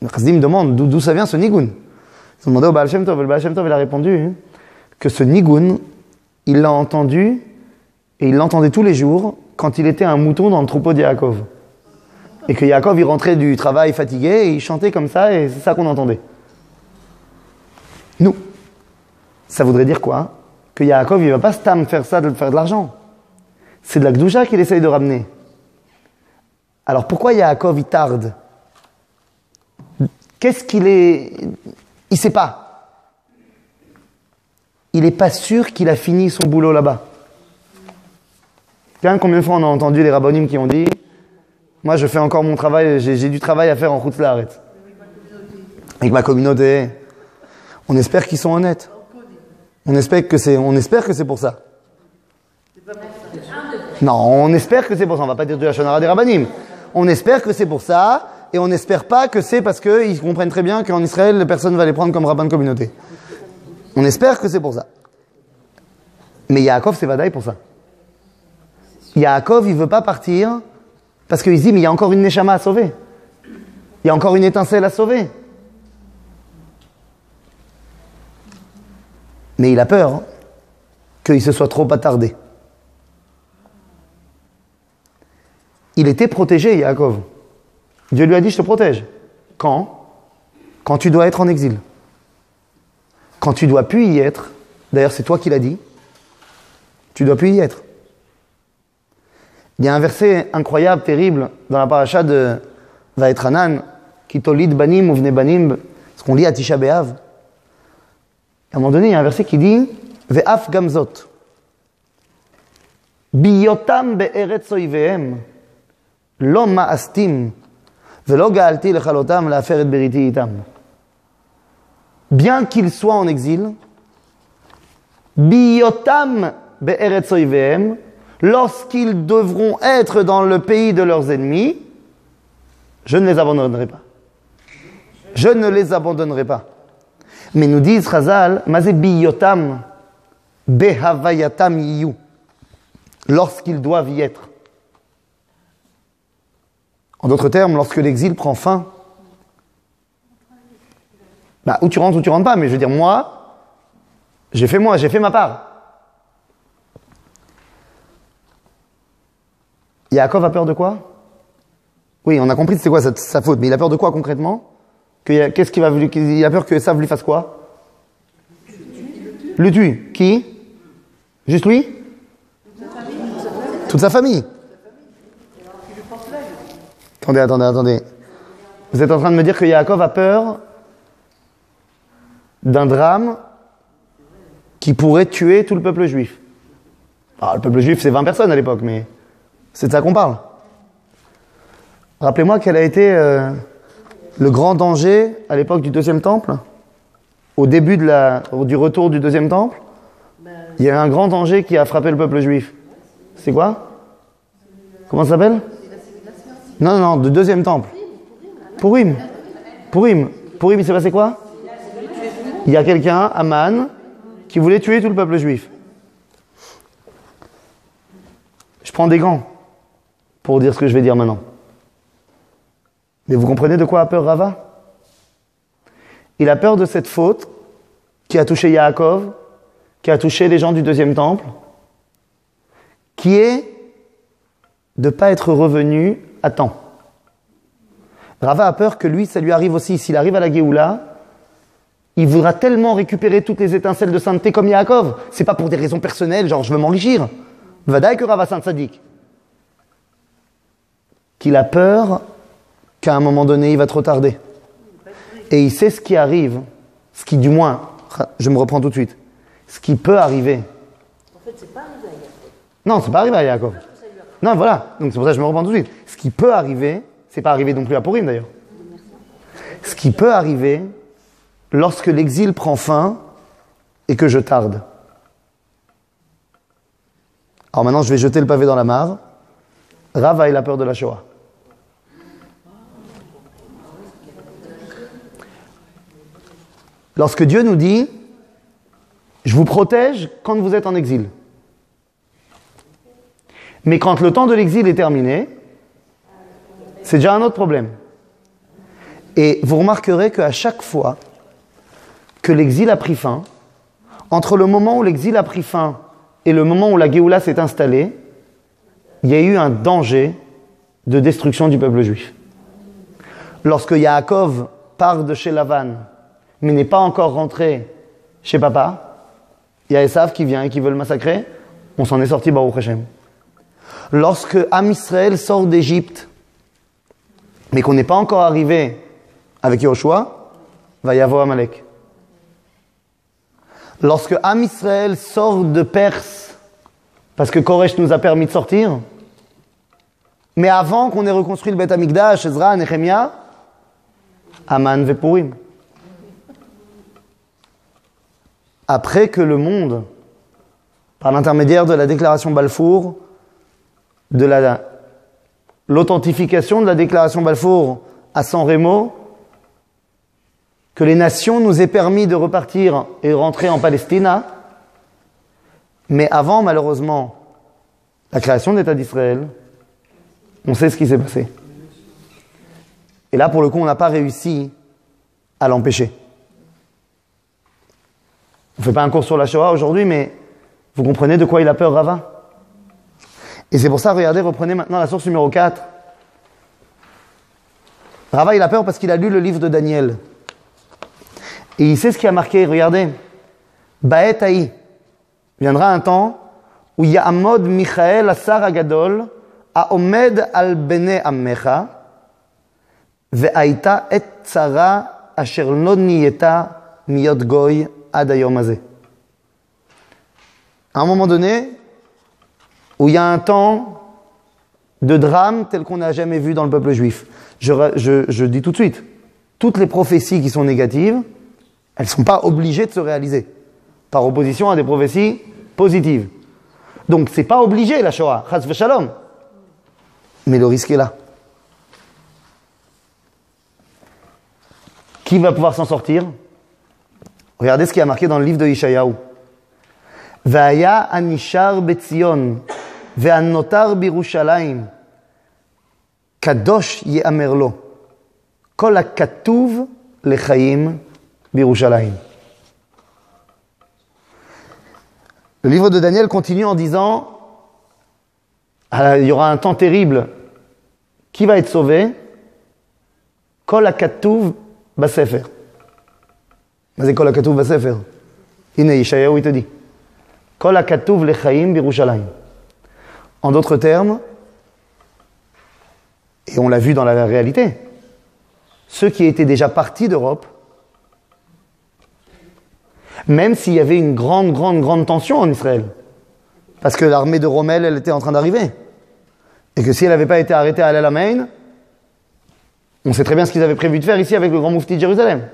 le Chassidim demande d'où ça vient ce nigoun. Ils ont demandé au Baal Shem Tov. Le Baal Shem Tov, il a répondu que ce nigoun, il l'a entendu et il l'entendait tous les jours quand il était un mouton dans le troupeau de Yaakov. Et que Yaakov, il rentrait du travail fatigué et il chantait comme ça et c'est ça qu'on entendait. Nous. Ça voudrait dire quoi? Que Yaakov, il va pas stam faire ça, de faire de l'argent. C'est de la Gdoucha qu'il essaye de ramener. Alors pourquoi Yaakov, il tarde? Qu'est-ce qu'il est... Il sait pas. Il n'est pas sûr qu'il a fini son boulot là-bas. Combien de fois on a entendu les rabbonim qui ont dit « Moi, je fais encore mon travail, j'ai du travail à faire en Chutz La'aretz. » Avec ma communauté. On espère qu'ils sont honnêtes. On espère que c'est pour ça. Non, on espère que c'est pour ça. On va pas dire du Hachonara des rabbonim. On espère que c'est pour ça. Et on n'espère pas que c'est parce qu'ils comprennent très bien qu'en Israël, personne ne va les prendre comme rabbin de communauté. On espère que c'est pour ça. Mais Yaakov, c'est vadaï pour ça. Yaakov, il veut pas partir parce qu'il se dit, mais il y a encore une neshama à sauver. Il y a encore une étincelle à sauver. Mais il a peur qu'il se soit trop attardé. Il était protégé, Yaakov. Dieu lui a dit, je te protège. Quand? Quand tu dois être en exil. Quand tu dois plus y être, d'ailleurs c'est toi qui l'as dit, tu dois plus y être. Il y a un verset incroyable, terrible, dans la paracha de Vaetranan, qui tolid banim ou vne banim, ce qu'on lit à Tisha B'Av. À un moment donné, il y a un verset qui dit, Ve'af gamzot, biyotam be'eretz oivehem, lo ma'astim, bien qu'ils soient en exil, biotam be'eretz oivehem, lorsqu'ils devront être dans le pays de leurs ennemis, je ne les abandonnerai pas. Je ne les abandonnerai pas. Mais nous disent Chazal, mazé biotam behavayatam yiyu, lorsqu'ils doivent y être. En d'autres termes, lorsque l'exil prend fin, ou tu rentres pas, mais je veux dire, moi, j'ai fait ma part. Yaakov a peur de quoi? Oui, on a compris que c'est quoi sa faute, mais il a peur de quoi concrètement? Qu'est-ce qu'il va, il a peur que Esav lui fasse quoi? Le tue. Qui? Juste lui? Toute sa famille. Attendez. Vous êtes en train de me dire que Yaakov a peur d'un drame qui pourrait tuer tout le peuple juif. Alors, le peuple juif, c'est 20 personnes à l'époque, mais c'est de ça qu'on parle. Rappelez-moi quel a été le grand danger à l'époque du deuxième temple, au début du retour du deuxième temple. Il y a eu un grand danger qui a frappé le peuple juif. C'est quoi? Comment ça s'appelle? Non, de deuxième temple. Purim, il s'est passé quoi? Il y a quelqu'un, Aman, qui voulait tuer tout le peuple juif. Je prends des gants pour dire ce que je vais dire maintenant. Mais vous comprenez de quoi a peur Rava? Il a peur de cette faute qui a touché Yaakov, qui a touché les gens du deuxième temple, qui est de ne pas être revenu à temps. Rava a peur que lui, ça lui arrive aussi. S'il arrive à la Géoula, il voudra tellement récupérer toutes les étincelles de sainteté comme Yaakov. C'est pas pour des raisons personnelles, genre je veux m'enrichir. Vadaï que Rava Saint Sadik. Qu'il a peur qu'à un moment donné, il va trop tarder. Et il sait ce qui arrive, ce qui du moins, je me reprends tout de suite, ce qui peut arriver. En fait, c'est pas arrivé à Yaakov. Non, c'est pas arrivé à Yaakov. Non, voilà. Donc c'est pour ça que je me reprends tout de suite. Ce qui peut arriver, C'est pas arrivé non plus à Purim d'ailleurs. Ce qui peut arriver lorsque l'exil prend fin et que je tarde. Alors maintenant, je vais jeter le pavé dans la mare. Rava, il a peur de la Shoah. Lorsque Dieu nous dit « Je vous protège quand vous êtes en exil ». Mais quand le temps de l'exil est terminé, c'est déjà un autre problème. Et vous remarquerez qu'à chaque fois que l'exil a pris fin, entre le moment où l'exil a pris fin et le moment où la Géoula s'est installée, il y a eu un danger de destruction du peuple juif. Lorsque Yaakov part de chez Lavan, mais n'est pas encore rentré chez papa, il y a Esav qui vient et qui veut le massacrer, on s'en est sorti Baruch Hashem. Lorsque Am Israël sort d'Égypte, mais qu'on n'est pas encore arrivé avec Yoshua, va y avoir Amalek. Lorsque Am Israël sort de Perse, parce que Koresh nous a permis de sortir, mais avant qu'on ait reconstruit le Beth Amikdash, Ezra, Nehemia, Aman ve Purim. Après que le monde, par l'intermédiaire de la déclaration Balfour, de l'authentification de la déclaration Balfour à San Remo, que les nations nous aient permis de repartir et rentrer en Palestine, mais avant, malheureusement, la création de l'État d'Israël, on sait ce qui s'est passé. Et là, pour le coup, on n'a pas réussi à l'empêcher. On ne fait pas un cours sur la Shoah aujourd'hui, mais vous comprenez de quoi il a peur, Rava? Et c'est pour ça, regardez, reprenez maintenant la source numéro 4. Rava, il a peur parce qu'il a lu le livre de Daniel. Et il sait ce qui a marqué, regardez. Ba'et ha'i. Viendra un temps où Ya'amod Michael Asar Agadol Ha'omed al bene ammecha ve'aita et tzara asher lo niyeta miyot goy ad hayom hazeh. À un moment donné, où il y a un temps de drame tel qu'on n'a jamais vu dans le peuple juif. Je dis tout de suite, toutes les prophéties qui sont négatives, elles ne sont pas obligées de se réaliser, par opposition à des prophéties positives. Donc, c'est pas obligé la Shoah, chas v'shalom. Mais le risque est là. Qui va pouvoir s'en sortir? Regardez ce qui a marqué dans le livre de Yeshayahu. Va'aya anishar betzion ve'anotar birushalayim kadosh ye'amer lo kol hakatuv lechayim birushalayim. Le livre de Daniel continue en disant il y aura un temps terrible. Qui va être sauvé? Kol hakatuv basefer. Mais c'est Kol hakatuv basefer. Ine Yeshayahu il te dit Kol hakatuv lechayim birushalayim. En d'autres termes, et on l'a vu dans la réalité, ceux qui étaient déjà partis d'Europe, même s'il y avait une grande tension en Israël, parce que l'armée de Rommel, elle était en train d'arriver, et que si elle n'avait pas été arrêtée à El Alamein, on sait très bien ce qu'ils avaient prévu de faire ici avec le grand moufti de Jérusalem.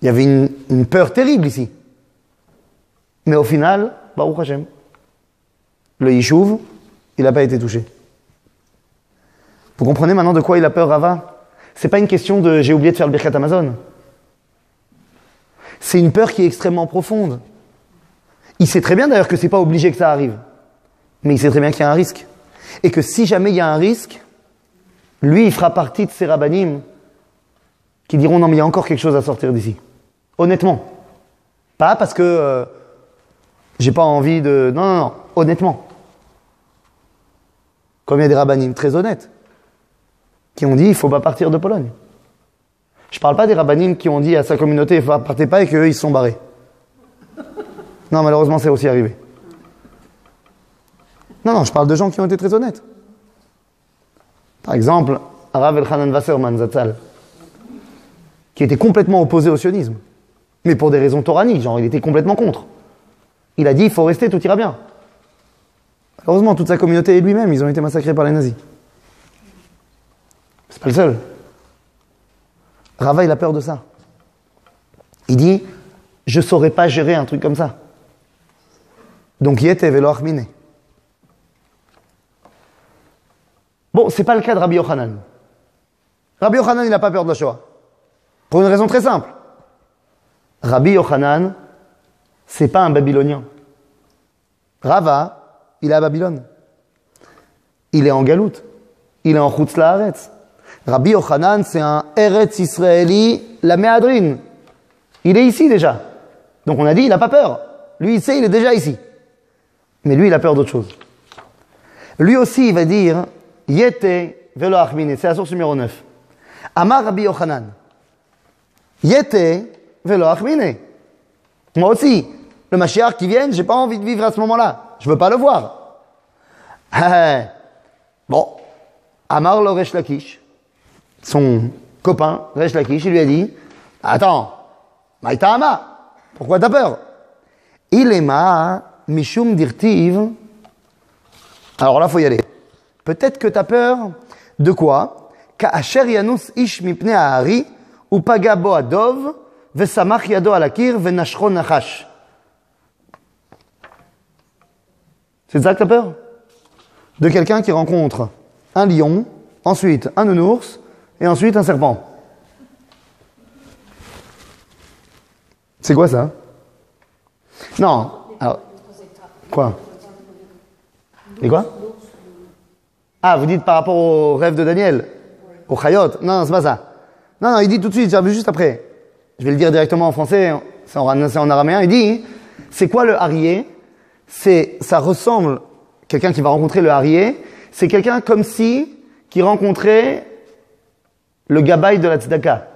Il y avait une peur terrible ici. Mais au final, Baruch Hashem, le Yishuv, il n'a pas été touché. Vous comprenez maintenant de quoi il a peur, Rava? C'est pas une question de j'ai oublié de faire le Birkat Amazon. C'est une peur qui est extrêmement profonde. Il sait très bien d'ailleurs que c'est pas obligé que ça arrive. Mais il sait très bien qu'il y a un risque. Et que si jamais il y a un risque, lui, il fera partie de ces rabbanim qui diront non mais il y a encore quelque chose à sortir d'ici. Honnêtement. Pas parce que j'ai pas envie de... Non. Honnêtement. Comme il y a des rabbanim très honnêtes qui ont dit il faut pas partir de Pologne. Je parle pas des rabbanim qui ont dit à sa communauté partez pas et qu'eux ils se sont barrés. Non, malheureusement c'est aussi arrivé. Non, je parle de gens qui ont été très honnêtes. Par exemple, Arav Elchanan Wasserman Zatzal, qui était complètement opposé au sionisme, mais pour des raisons toraniques, genre il était complètement contre. Il a dit il faut rester, tout ira bien. Heureusement, toute sa communauté et lui-même, ils ont été massacrés par les nazis. C'est pas le seul. Rava, il a peur de ça. Il dit, je saurais pas gérer un truc comme ça. Donc, yete velo achmine. Bon, c'est pas le cas de Rabbi Yochanan. Rabbi Yochanan, il n'a pas peur de la Shoah. Pour une raison très simple. Rabbi Yochanan, c'est pas un Babylonien. Rava, il est à Babylone. Il est en Galoute. Il est en Chutz La'aretz. Rabbi Yochanan, c'est un Eretz Israéli, la Méadrine. Il est ici déjà. Donc on a dit, il n'a pas peur. Lui, il sait, il est déjà ici. Mais lui, il a peur d'autre chose. Lui aussi, il va dire, Yete velo achmine. C'est la source numéro 9. Amar Rabbi Yochanan. Yete velo achmine. Moi aussi, le Mashiach qui vient, j'ai pas envie de vivre à ce moment-là. Je veux pas le voir. Bon. Amar le Resh Lakish, son copain, Resh Lakish, il lui a dit, attends, Maïtama, pourquoi t'as peur? Ilema mishum dirtiv. Alors là, faut y aller. Peut-être que t'as peur de quoi? Ka'asher yanus ish mipne ha'ari, upaga bo adov, vesamach yado al akir, venashcho nachash. C'est ça que t'as peur? De quelqu'un qui rencontre un lion, ensuite un nounours, et ensuite un serpent. C'est quoi ça? Non. Alors, quoi? Et quoi? Ah, vous dites par rapport au rêve de Daniel? Au Chayot? Non, c'est pas ça. Non, il dit tout de suite, j'avais juste après. Je vais le dire directement en français, c'est en araméen. Il dit, c'est quoi le harrier? Ça ressemble, quelqu'un qui va rencontrer le harrier, c'est quelqu'un comme si, qui rencontrait le gabaï de la tzedaka.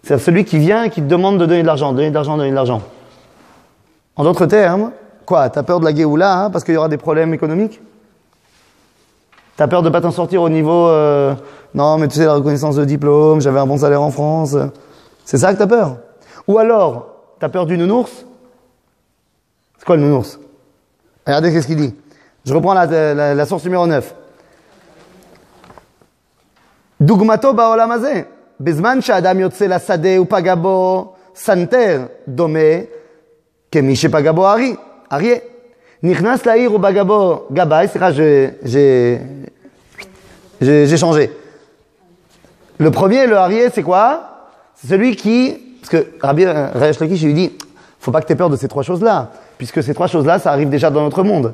C'est celui qui vient et qui te demande de donner de l'argent, donner de l'argent, donner de l'argent. En d'autres termes, quoi? T'as peur de la Géoula, hein, parce qu'il y aura des problèmes économiques? T'as peur de pas t'en sortir au niveau, non, mais tu sais, la reconnaissance de diplôme, j'avais un bon salaire en France. C'est ça que t'as peur? Ou alors, t'as peur du nounours? C'est quoi le nounours? Regardez qu'est-ce qu'il dit. Je reprends la source numéro 9. Dugmato ba'olam hazeh. Bezman she'adam yotze lasadeh upaga bo santer dome kemi shepaga bo aryeh. Nichnas la'ir upaga bo gabay. J'ai changé. Le premier, le aryeh, c'est quoi? C'est celui qui... Parce que Rabbi Resh Lakish lui dit, faut pas que tu aies peur de ces trois choses-là, puisque ces trois choses-là, ça arrive déjà dans notre monde.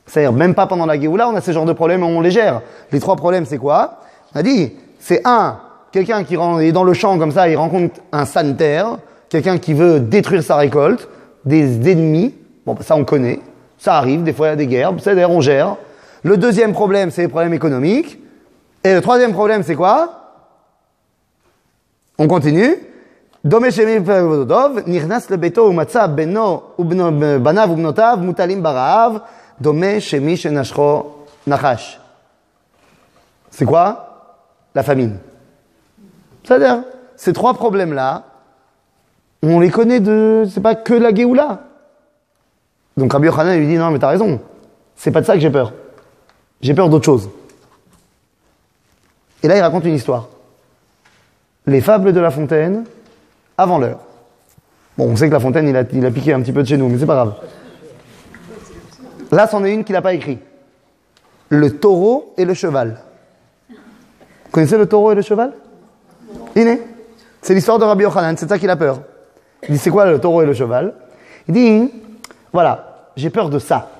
C'est-à-dire, même pas pendant la Géoula, on a ce genre de problèmes et on les gère. Les trois problèmes, c'est quoi? On a dit, c'est quelqu'un qui est dans le champ comme ça, il rencontre un sanitaire, quelqu'un qui veut détruire sa récolte, des ennemis, bon, ça on connaît, ça arrive, des fois il y a des guerres, c'est-à-dire on gère. Le deuxième problème, c'est les problèmes économiques. Et le troisième problème, c'est quoi? On continue. Dome shemi vododov, nirnas lebeto umatza beno banav ubnotav mutalim barav, dome shemi shenashcho nachash. C'est quoi? La famine. C'est-à-dire, ces trois problèmes-là, on les connaît c'est pas que la Géoula. Donc Rabbi Yochanan lui dit, non mais t'as raison, c'est pas de ça que j'ai peur. J'ai peur d'autre chose. Et là il raconte une histoire. Les fables de La Fontaine, avant l'heure. Bon, on sait que La Fontaine, il a piqué un petit peu de chez nous, mais c'est pas grave. Là, c'en est une qu'il n'a pas écrit. Le taureau et le cheval. Vous connaissez le taureau et le cheval? Iné. C'est l'histoire de Rabbi Yochanan, c'est ça qu'il a peur. Il dit, c'est quoi le taureau et le cheval? Il dit, voilà, j'ai peur de ça.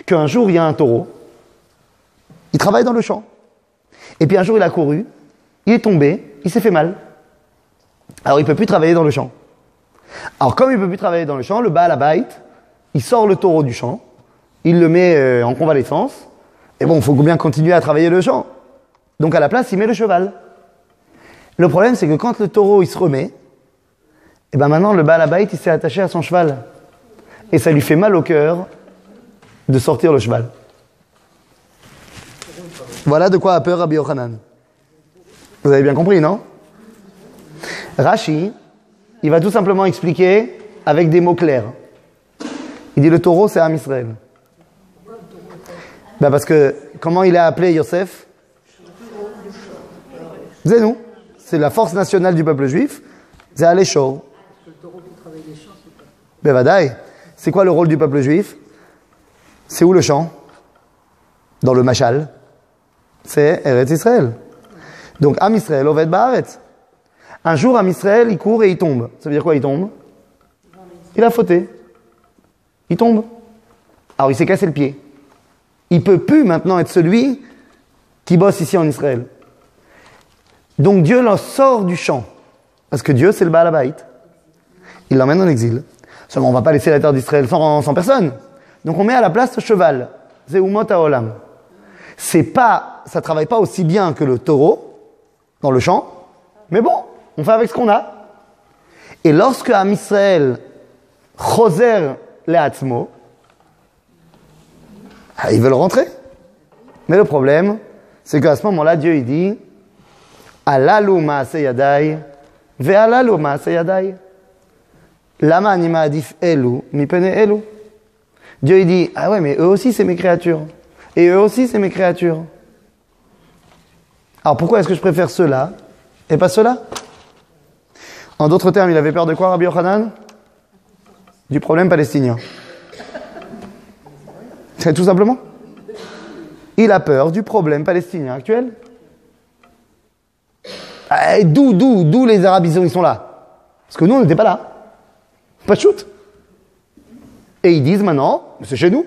Qu'un jour, il y a un taureau, il travaille dans le champ. Et puis un jour, il a couru, il est tombé, il s'est fait mal. Alors, il ne peut plus travailler dans le champ. Alors, comme il ne peut plus travailler dans le champ, le Baal Habayit, il sort le taureau du champ, il le met en convalescence, et bon, il faut bien continuer à travailler le champ. Donc, à la place, il met le cheval. Le problème, c'est que quand le taureau, il se remet, et ben maintenant, le Baal Habayit, il s'est attaché à son cheval. Et ça lui fait mal au cœur de sortir le cheval. Voilà de quoi a peur Rabbi Yochanan. Vous avez bien compris, non? Rashi, il va tout simplement expliquer avec des mots clairs. Il dit le taureau, c'est Am Israël. Ben parce que, comment il a appelé Yosef? Zénou. C'est la force nationale du peuple juif. C'est Aléchor. Ben vadaï. C'est quoi le rôle du peuple juif? C'est où le champ? Dans le Machal. C'est Eretz Israël. Donc, Am Israël, Oved Baaretz. Un jour, Am Israël, il court et il tombe. Ça veut dire quoi, il tombe? Il a fauté. Il tombe. Alors, il s'est cassé le pied. Il peut plus maintenant être celui qui bosse ici en Israël. Donc, Dieu l'en sort du champ. Parce que Dieu, c'est le Baal Habayit. Il l'emmène en exil. Seulement, on ne va pas laisser la terre d'Israël sans personne. Donc, on met à la place le cheval. Zeumot haolam. Ça travaille pas aussi bien que le taureau dans le champ, mais bon, on fait avec ce qu'on a. Et lorsque Am Israël choser le'atzmo, ils veulent rentrer. Mais le problème, c'est qu'à ce moment-là, Dieu il dit Alalu ma'aseh yadai ve'alalu ma'aseh yadai. Lama ani ma'adif elu mipene elu. Dieu il dit ah ouais, mais eux aussi c'est mes créatures. Et eux aussi c'est mes créatures. Alors pourquoi est-ce que je préfère ceux-là et pas ceux-là? En d'autres termes, il avait peur de quoi, Rabbi Yochanan? Du problème palestinien. C'est tout simplement. Il a peur du problème palestinien actuel. D'où les Arabes ils sont là? Parce que nous on n'était pas là. Pas de shoot. Et ils disent maintenant, c'est chez nous.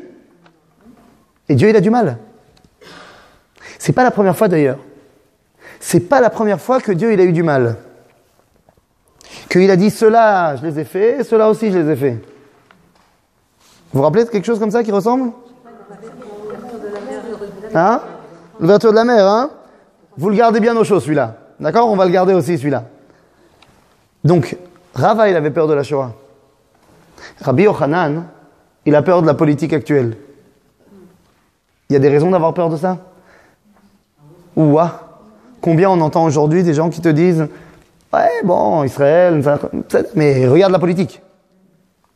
Et Dieu il a du mal. C'est pas la première fois d'ailleurs. C'est pas la première fois que Dieu il a eu du mal. Qu'il a dit ceux-là je les ai faits, et ceux-là aussi je les ai faits. Vous vous rappelez de quelque chose comme ça qui ressemble? Hein? L'ouverture de la mer, hein? Vous le gardez bien au chaud celui-là. D'accord? On va le garder aussi celui-là. Donc, Rava il avait peur de la Shoah. Rabbi Yochanan, il a peur de la politique actuelle. Il y a des raisons d'avoir peur de ça? Ouah! Combien on entend aujourd'hui des gens qui te disent ouais, bon, Israël, mais regarde la politique.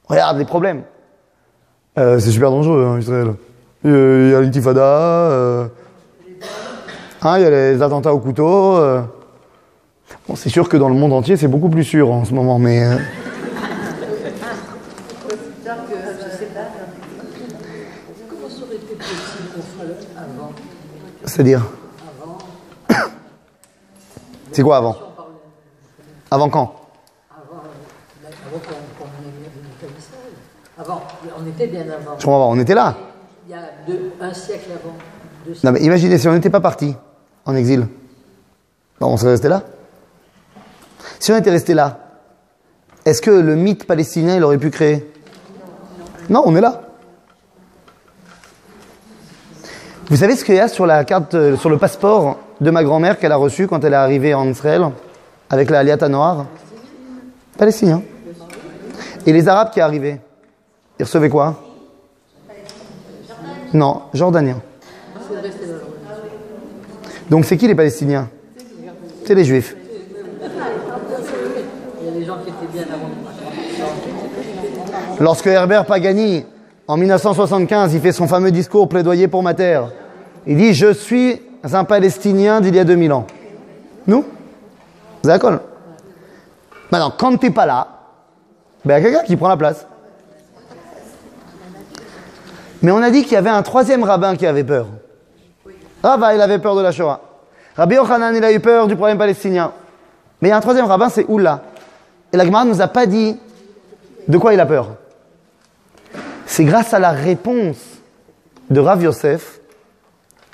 Regarde les problèmes. C'est super dangereux, hein, Israël. Il y a l'intifada, il y a les attentats au couteau. Bon, c'est sûr que dans le monde entier, c'est beaucoup plus sûr en ce moment, mais... Comment ça aurait été possible qu'on fasse avant? C'est-à-dire? C'est quoi avant? Avant quand? Avant qu'on ait l'État d'Israël. Avant, on était bien avant. Je comprends pas, on était là. Il y a un siècle avant. Non mais imaginez si on n'était pas parti en exil. Bon, on serait resté là. Si on était resté là, est-ce que le mythe palestinien il aurait pu créer? Non, on est là. Vous savez ce qu'il y a sur la carte, sur le passeport de ma grand-mère qu'elle a reçu quand elle est arrivée en Israël avec la Aliata Noire? Palestinien. Et les Arabes qui arrivaient, ils recevaient quoi? Non, Jordaniens. Donc c'est qui les Palestiniens? C'est les Juifs. Il y a des gens qui étaient bien avant. Lorsque Herbert Pagani, en 1975, il fait son fameux discours plaidoyer pour ma terre, il dit « Je suis un Palestinien d'il y a 2000 ans. » Nous? Vous avez d'accord? Maintenant, quand t'es pas là, ben, il y a quelqu'un qui prend la place. Mais on a dit qu'il y avait un troisième rabbin qui avait peur. Rava, il avait peur de la Shoah. Rabbi Yochanan, il a eu peur du problème palestinien. Mais il y a un troisième rabbin, c'est Oula. Et la Gemara ne nous a pas dit de quoi il a peur. C'est grâce à la réponse de Rav Yosef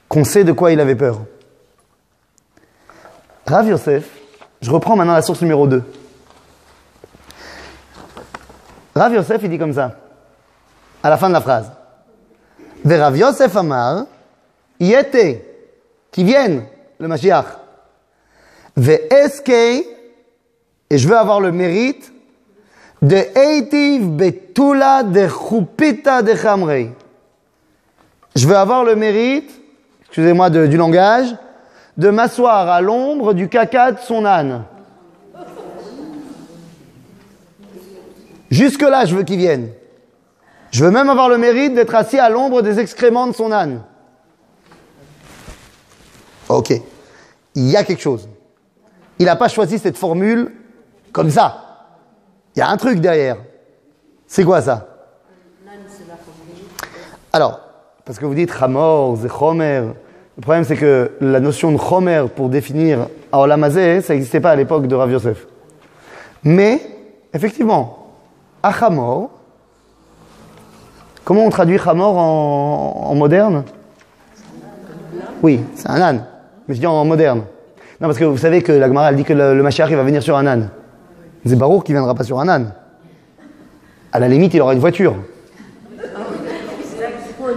qu'on sait de quoi il avait peur. Rav Yosef, je reprends maintenant la source numéro 2. Rav Yosef, il dit comme ça, à la fin de la phrase. Ve Rav Yosef Amar, Yete, qui vienne, le Mashiach. Ve Eskei, et je veux avoir le mérite de Eitiv Betula de Chupita de Chamrei. Je veux avoir le mérite, excusez-moi du langage, de m'asseoir à l'ombre du caca de son âne. Jusque-là, je veux qu'il vienne. Je veux même avoir le mérite d'être assis à l'ombre des excréments de son âne. Ok. Il y a quelque chose. Il n'a pas choisi cette formule comme ça. Il y a un truc derrière. C'est quoi ça? Alors, parce que vous dites Chamor, Zechomer. Le problème, c'est que la notion de Chomer pour définir Aolam Hazeh, ça n'existait pas à l'époque de Rav Yosef. Mais, effectivement, Achamor, comment on traduit Chamor en moderne? Oui, c'est un âne. Mais je dis en moderne. Non, parce que vous savez que la Gemara, elle dit que le Mashiach, il va venir sur un âne. C'est Baruch qui ne viendra pas sur un âne. À la limite, il aura une voiture.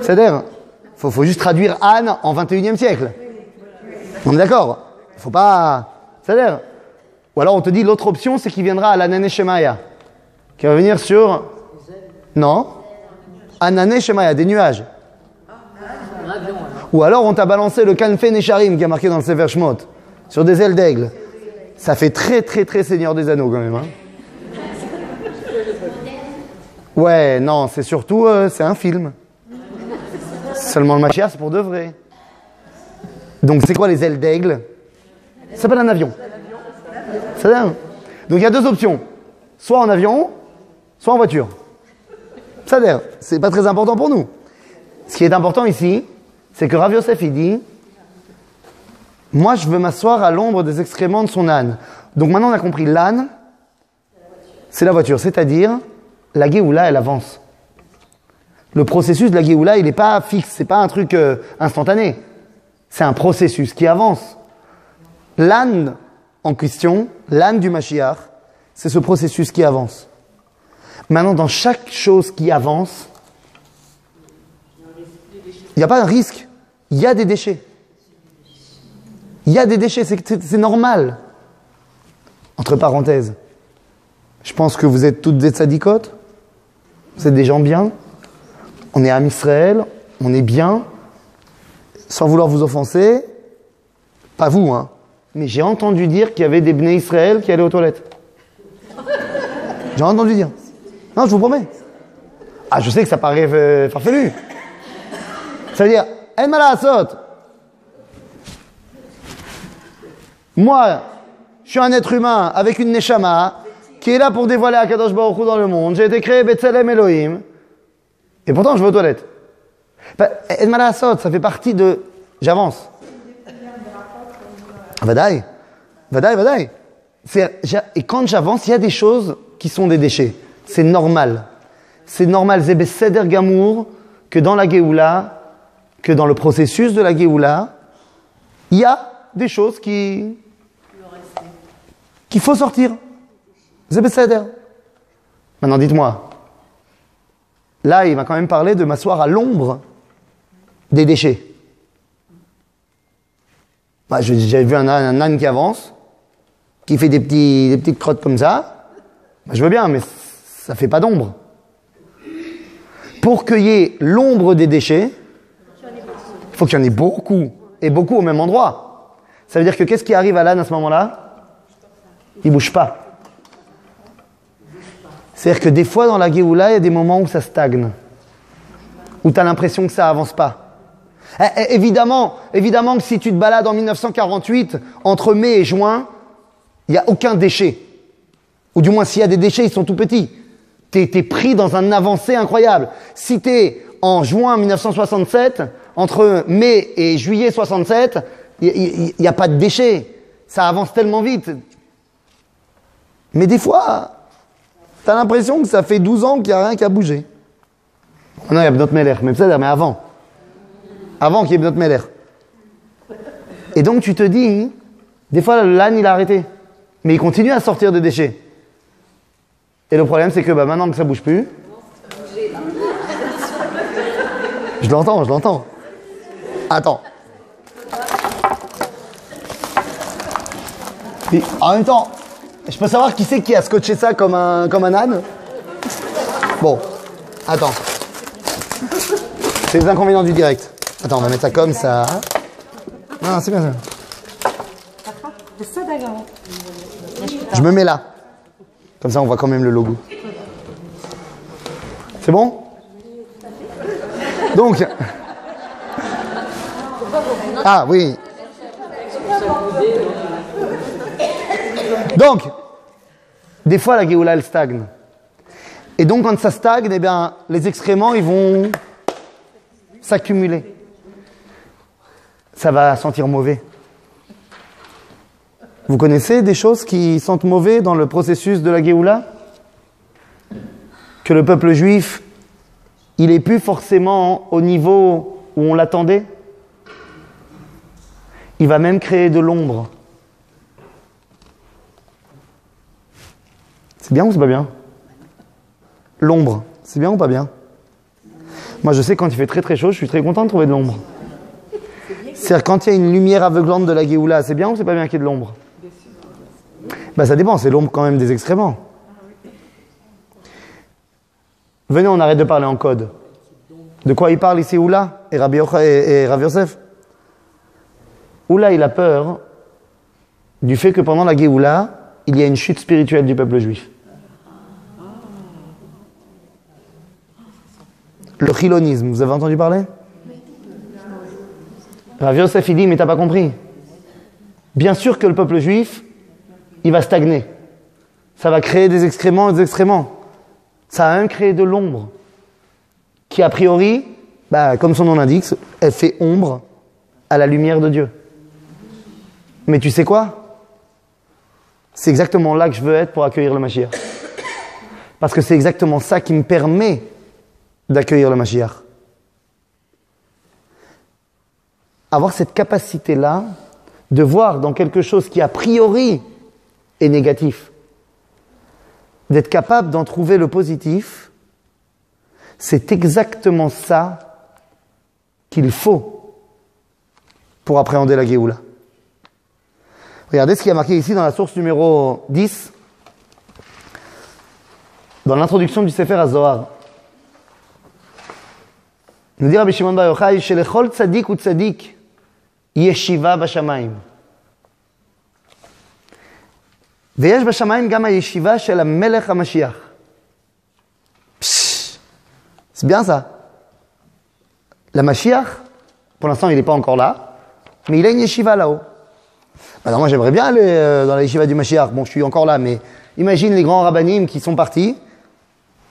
C'est-à-dire, faut juste traduire âne en 21e siècle. On est d'accord? Faut pas... C'est-à-dire... Ou alors on te dit l'autre option, c'est qu'il viendra à l'Anané Shemaya. Qui va venir sur... Non. Anané Shemaya, des nuages. Ou alors on t'a balancé le Kanfé Nesharim qui a marqué dans le Sefer Shmot. Sur des ailes d'aigle. Ça fait très très très Seigneur des Anneaux quand même. Hein. Ouais, non, c'est surtout... c'est un film. Seulement le Mashiach, c'est pour de vrai. Donc c'est quoi les ailes d'aigle? Ça s'appelle un avion. C'est-à-dire, donc il y a deux options. Soit en avion, soit en voiture. C'est-à-dire, c'est pas très important pour nous. Ce qui est important ici, c'est que Rav Yosef, il dit, moi je veux m'asseoir à l'ombre des excréments de son âne. Donc maintenant on a compris, l'âne, c'est la voiture. C'est-à-dire, la Géoula, elle avance. Le processus de la Géoula, il n'est pas fixe, c'est pas un truc instantané. C'est un processus qui avance. L'âne en question, l'âne du Mashiach, c'est ce processus qui avance. Maintenant, dans chaque chose qui avance, il n'y a pas un risque, il y a des déchets. Il y a des déchets, c'est normal. Entre parenthèses, je pense que vous êtes toutes des tzadikotes, vous êtes des gens bien, on est Am Israël, on est bien, sans vouloir vous offenser, pas vous, hein, mais j'ai entendu dire qu'il y avait des Bnei Israël qui allaient aux toilettes. J'ai entendu dire. Non, je vous promets. Ah, je sais que ça paraît farfelu. Ça veut dire, En Malasot. Moi, je suis un être humain avec une Neshama qui est là pour dévoiler Akadosh Baruch Hu dans le monde. J'ai été créé Betzelem Elohim. Et pourtant, je vais aux toilettes. En Malasot, ça fait partie de... J'avance. Vadaï. Et quand j'avance, il y a des choses qui sont des déchets. C'est normal. C'est normal. C'est Besséder Gamour que dans la Géoula, que dans le processus de la Géoula, il y a des choses qu'il faut sortir. C'est Besséder. Maintenant, dites-moi. Là, il m'a quand même parlé de m'asseoir à l'ombre des déchets. Bah, j'avais vu un âne qui avance, qui fait des petites crottes comme ça. Bah, je veux bien, mais ça fait pas d'ombre. Pour qu'il y ait l'ombre des déchets, il faut qu'il y en ait beaucoup, et beaucoup au même endroit. Ça veut dire que qu'est-ce qui arrive à l'âne à ce moment-là? Il bouge pas. C'est-à-dire que des fois dans la Géoula, il y a des moments où ça stagne, où tu as l'impression que ça avance pas. Évidemment que si tu te balades en 1948, entre mai et juin, il n'y a aucun déchet. Ou du moins, s'il y a des déchets, ils sont tout petits. T'es pris dans un avancé incroyable. Si t'es en juin 1967, entre mai et juillet 67, il n'y a pas de déchets. Ça avance tellement vite. Mais des fois, t'as l'impression que ça fait 12 ans qu'il n'y a rien qui a bougé. Non, il y a Bnot Meler, mais avant. Avant qu'il y ait Bnot Meler. Et donc tu te dis, des fois l'âne il a arrêté, mais il continue à sortir des déchets. Et le problème c'est que maintenant que ça bouge plus, je l'entends. Attends. Puis, en même temps, je peux savoir qui c'est qui a scotché ça comme un âne? Bon, attends. C'est les inconvénients du direct. Attends, on va mettre ça comme ça. Non, c'est bien ça. Je me mets là. Comme ça, on voit quand même le logo. C'est bon? Donc. Ah oui. Donc, des fois la Géoula elle stagne. Et donc quand ça stagne, eh bien, les excréments ils vont s'accumuler. Ça va sentir mauvais. Vous connaissez des choses qui sentent mauvais dans le processus de la Géoula? Que le peuple juif, il est plus forcément au niveau où on l'attendait. Il va même créer de l'ombre. C'est bien ou c'est pas bien? L'ombre, c'est bien ou pas bien? Moi je sais quand il fait très très chaud, je suis très content de trouver de l'ombre. C'est-à-dire quand il y a une lumière aveuglante de la Géoula, c'est bien ou c'est pas bien qu'il y ait de l'ombre? Ben ça dépend, c'est l'ombre quand même des excréments. Venez, on arrête de parler en code. De quoi il parle ici Oula et Rabbi et Rav Yosef? Oula, il a peur du fait que pendant la Géoula, il y a une chute spirituelle du peuple juif. Le chilonisme, vous avez entendu parler? Rav Yosef, il dit, mais t'as pas compris. Bien sûr que le peuple juif, il va stagner. Ça va créer des excréments et des excréments. Ça va même créer de l'ombre. Qui, a priori, comme son nom l'indique, elle fait ombre à la lumière de Dieu. Mais tu sais quoi? C'est exactement là que je veux être pour accueillir le Mashiach. Parce que c'est exactement ça qui me permet d'accueillir le Mashiach. Avoir cette capacité-là de voir dans quelque chose qui a priori est négatif, d'être capable d'en trouver le positif, c'est exactement ça qu'il faut pour appréhender la Géoula. Regardez ce qui est marqué ici dans la source numéro 10, dans l'introduction du Sefer HaZohar. nous dit Rabbi Shimon Bar Yochai, שלכל צדיק וצדיק ישיבה בשמיים. ויש בשמיים גם הישיבה של המלך המשיח. C'est bien ça. La Mashiach, pour l'instant il n'est pas encore là, mais il a une yeshiva là-haut. Alors moi j'aimerais bien aller dans la yeshiva du Mashiach. Bon, je suis encore là, mais imagine les grands rabbanim qui sont partis.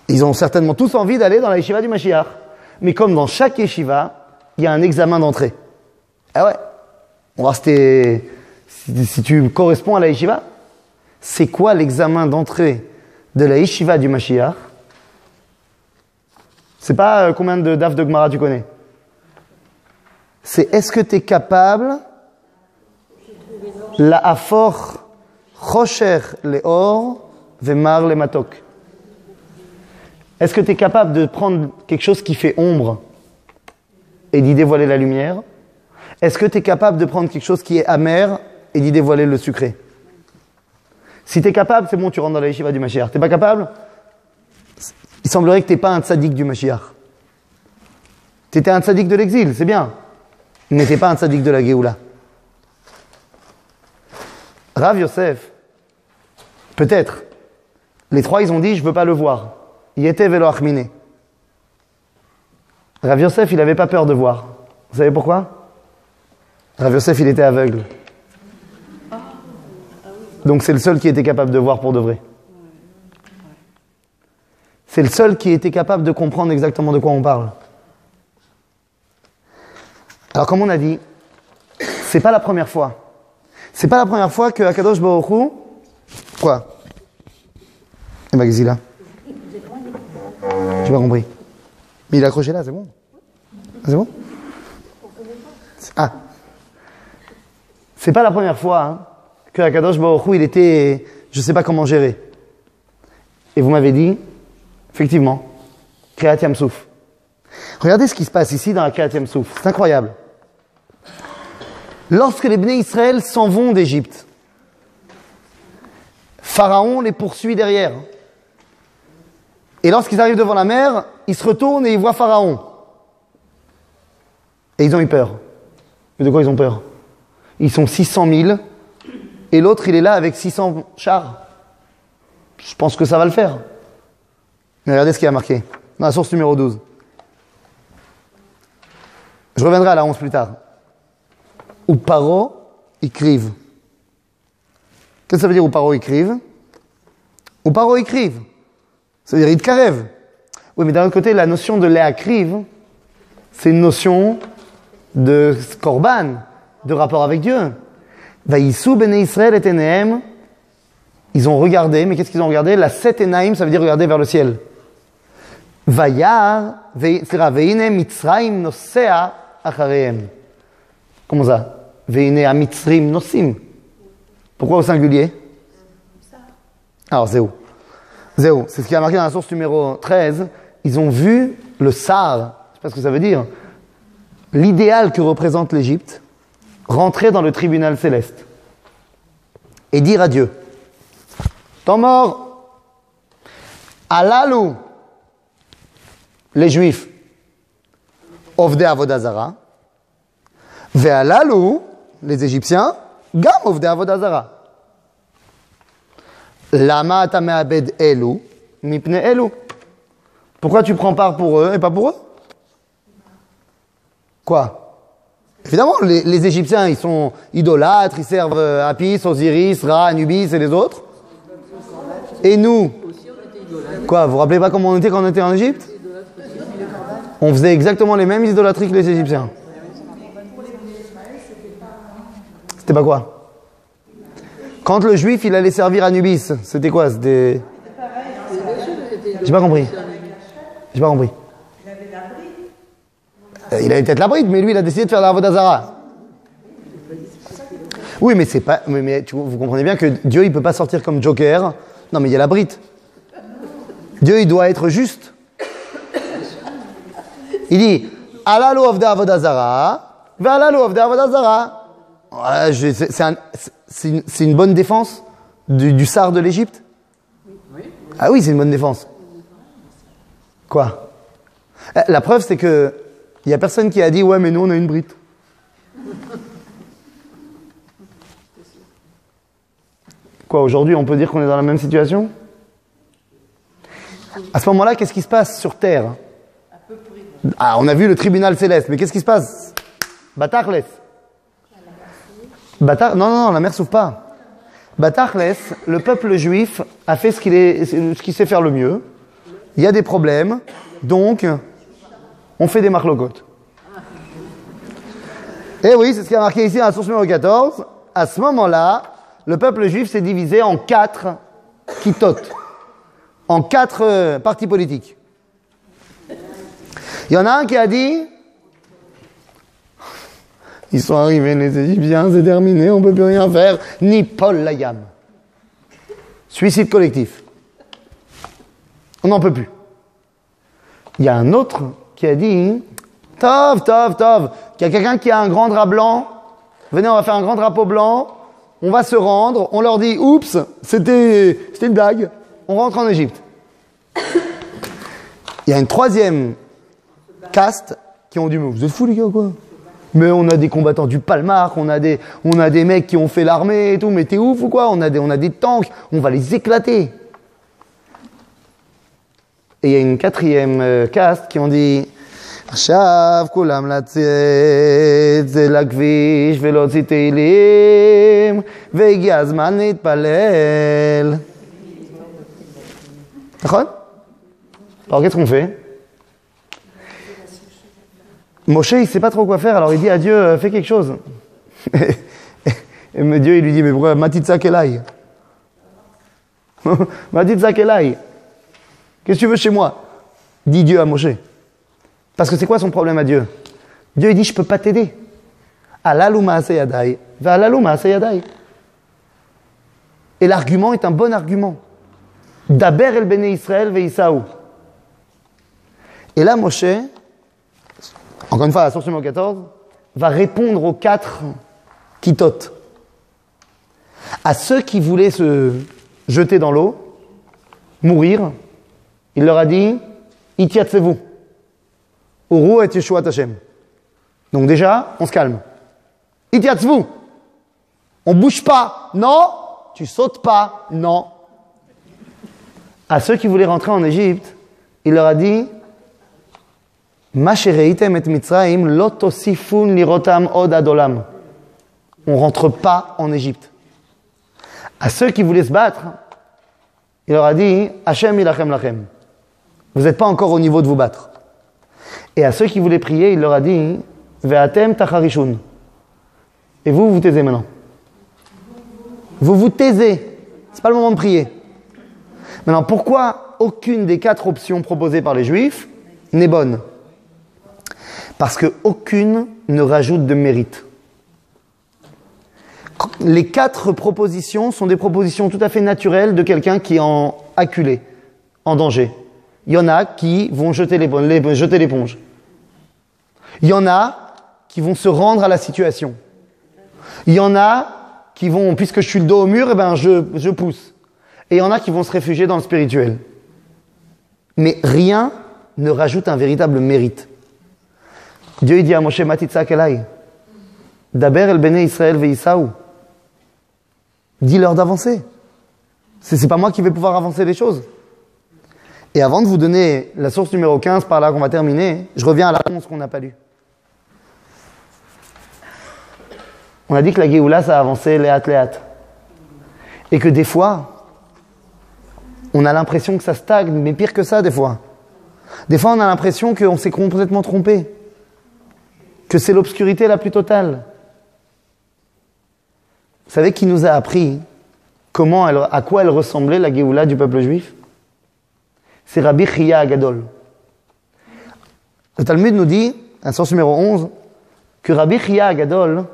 Ils ont certainement tous envie d'aller dans la yeshiva du Mashiach. Mais comme dans chaque yeshiva, il y a un examen d'entrée. Ah ouais, on va voir si tu corresponds à la yeshiva. C'est quoi l'examen d'entrée de la yeshiva du Mashiach? C'est pas combien de daf de Gemara tu connais. C'est est-ce que tu es capable la afor chosher leor vemar le matok. Est-ce que tu es capable de prendre quelque chose qui fait ombre et d'y dévoiler la lumière? Est-ce que tu es capable de prendre quelque chose qui est amer et d'y dévoiler le sucré? Si tu es capable, c'est bon, tu rentres dans la yeshiva du Mashiach. Tu n'es pas capable? Il semblerait que tu n'es pas un tzaddik du Mashiach. Tu étais un tzaddik de l'exil, c'est bien. Mais tu n'es pas un tzaddik de la Géoula. Rav Yosef, peut-être. Les trois, ils ont dit, je ne veux pas le voir. Yete velo achmine. Rav Yosef, il n'avait pas peur de voir. Vous savez pourquoi? Rav Yosef, il était aveugle. Donc c'est le seul qui était capable de voir pour de vrai. C'est le seul qui était capable de comprendre exactement de quoi on parle. Alors comme on a dit, c'est pas la première fois. C'est pas la première fois que Akadosh Baruch Hu... Quoi? Et ma là. J'ai pas compris. Mais il est accroché là, c'est bon? C'est bon? Ah. C'est pas la première fois hein, que Akadosh Baruch Hu, il était... Je sais pas comment gérer. Et vous m'avez dit, effectivement, Kriyat Yam Souf. Regardez ce qui se passe ici dans la Kriyat Yam Souf. C'est incroyable. Lorsque les Bnei Israël s'en vont d'Égypte, Pharaon les poursuit derrière. Et lorsqu'ils arrivent devant la mer, ils se retournent et ils voient Pharaon. Et ils ont eu peur. Mais de quoi ils ont peur? Ils sont 600 000 et l'autre il est là avec 600 chars. Je pense que ça va le faire. Mais regardez ce qui a marqué dans la source numéro 12. Je reviendrai à la 11 plus tard. Ou Paro écrive. Qu'est-ce que ça veut dire ou paro écrive? Ou paro écrive. Ça veut dire itkarev. Oui, mais d'un autre côté, la notion de léakrive, c'est une notion de korban, de rapport avec Dieu. Vaïsou bene Israël et Enehem, ils ont regardé, mais qu'est-ce qu'ils ont regardé? La set enaim, ça veut dire regarder vers le ciel. Vayar, veine Mitzrayim nosea acharehem. Comment ça? Veine a Mitzrim nosim. Pourquoi au singulier? Alors, Zéou. Zéou, c'est ce qui a marqué dans la source numéro 13. Ils ont vu le Sar, je ne sais pas ce que ça veut dire, l'idéal que représente l'Égypte, rentrer dans le tribunal céleste et dire à Dieu, temps mort, alalou, les Juifs, ovdei avodah zara, ve'alalou, les Égyptiens, gam ovdei avodah zara. Lama ata me'abed elu, mipne elu. Pourquoi tu prends part pour eux et pas pour eux? Quoi? Évidemment, les Égyptiens, ils sont idolâtres, ils servent Apis, Osiris, Ra, Anubis et les autres. Et nous? Quoi? Vous vous rappelez pas comment on était quand on était en Égypte? On faisait exactement les mêmes idolâtries que les Égyptiens. C'était pas quoi? Quand le juif, il allait servir Anubis, c'était quoi? C'était... J'ai pas compris. J'ai pas compris. Il avait peut-être la bride, mais lui, il a décidé de faire la avodah zara. Oui, mais c'est pas... Mais vous comprenez bien que Dieu, il peut pas sortir comme Joker. Non, mais il y a la bride. Dieu, il doit être juste. Il dit, Alalu avdei avodah zara, ve'alalu avdei avodah zara. C'est une bonne défense du Sar de l'Égypte? Ah oui, c'est une bonne défense. Quoi? La preuve, c'est que il y a personne qui a dit ouais, mais nous on a une brite. Quoi, aujourd'hui, on peut dire qu'on est dans la même situation? À ce moment-là, qu'est-ce qui se passe sur Terre? Ah, on a vu le tribunal céleste, mais qu'est-ce qui se passe? Batachles. Non, la mer s'ouvre pas. Batachles, le peuple juif a fait ce qu'il sait faire le mieux. Il y a des problèmes, donc on fait des marlocotes. Et oui, c'est ce qui a marqué ici dans la source numéro 14. À ce moment-là, le peuple juif s'est divisé en 4 kitotes, en 4 partis politiques. Il y en a un qui a dit, ils sont arrivés les Égyptiens, c'est terminé, on ne peut plus rien faire, ni Paul Layam. Suicide collectif. On n'en peut plus. Il y a un autre qui a dit, Tov, qu'il y a quelqu'un qui a un grand drap blanc, venez, on va faire un grand drapeau blanc, on va se rendre, on leur dit, oups, c'était une blague, on rentre en Égypte. Il y a une 3e caste qui ont dit, mais vous êtes fous les gars ou quoi? Mais on a des combattants du Palmar, on a des mecs qui ont fait l'armée et tout, mais t'es ouf ou quoi? On a des tanks, on va les éclater. Et il y a une 4e caste qui ont dit עכשיו כולם לצאת זה לכביש ולהוציא תהילים והגיע הזמן להתפלל. נכון? Alors qu'est-ce qu'on fait? Moshe, il sait pas trop quoi faire, alors il dit à Dieu, fais quelque chose. Et Dieu, il lui dit, mais pourquoi Matitza Kelai? Matitza Kelai. Qu'est-ce que tu veux chez moi? Dit Dieu à Moshe. Parce que c'est quoi son problème à Dieu? Dieu, il dit, je peux pas t'aider. Alalu ma'aseh yadai, ve'alalu ma'aseh yadai. Et l'argument est un bon argument. Daber el bnei Israël ve'Isaou. Et là, Moshe, encore une fois, la source numéro 14, va répondre aux 4 kitotes. À ceux qui voulaient se jeter dans l'eau, mourir, il leur a dit, Itiatsevou. Uru et Yeshuat Hashem. Donc déjà, on se calme. Itiatsevou. On bouge pas. Non. Tu sautes pas. Non. À ceux qui voulaient rentrer en Égypte, il leur a dit, Ma shereitem et Mitzrayim lo tosifun lirotam od adolam. On ne rentre pas en Égypte. À ceux qui voulaient se battre, il leur a dit Hachem ilachem lachem. Vous n'êtes pas encore au niveau de vous battre. Et à ceux qui voulaient prier, il leur a dit Ve'atem tacharishun. Et vous, vous taisez maintenant. Vous vous taisez. C'est pas le moment de prier. Maintenant, pourquoi aucune des 4 options proposées par les Juifs n'est bonne? Parce qu'aucune ne rajoute de mérite. Les 4 propositions sont des propositions tout à fait naturelles de quelqu'un qui est en acculé, en danger. Il y en a qui vont jeter l'éponge. Il y en a qui vont se rendre à la situation. Il y en a qui vont, puisque je suis le dos au mur, eh ben je pousse. Et il y en a qui vont se réfugier dans le spirituel. Mais rien ne rajoute un véritable mérite. Dieu il dit à Moshe Matitzak Elai, Daber el Bene Israël ve'Isaou. Dis-leur d'avancer. C'est pas moi qui vais pouvoir avancer les choses. Et avant de vous donner la source numéro 15, par là qu'on va terminer, je reviens à la 11 qu'on n'a pas lue. On a dit que la Géoula, ça a avancé léat. Et que des fois, on a l'impression que ça stagne, mais pire que ça, des fois. Des fois, on a l'impression qu'on s'est complètement trompé. Que c'est l'obscurité la plus totale. Vous savez qui nous a appris à quoi elle ressemblait, la Géoula du peuple juif? C'est Rabbi Chia Agadol. Le Talmud nous dit, à source numéro 11, que Rabbi Chia Agadol,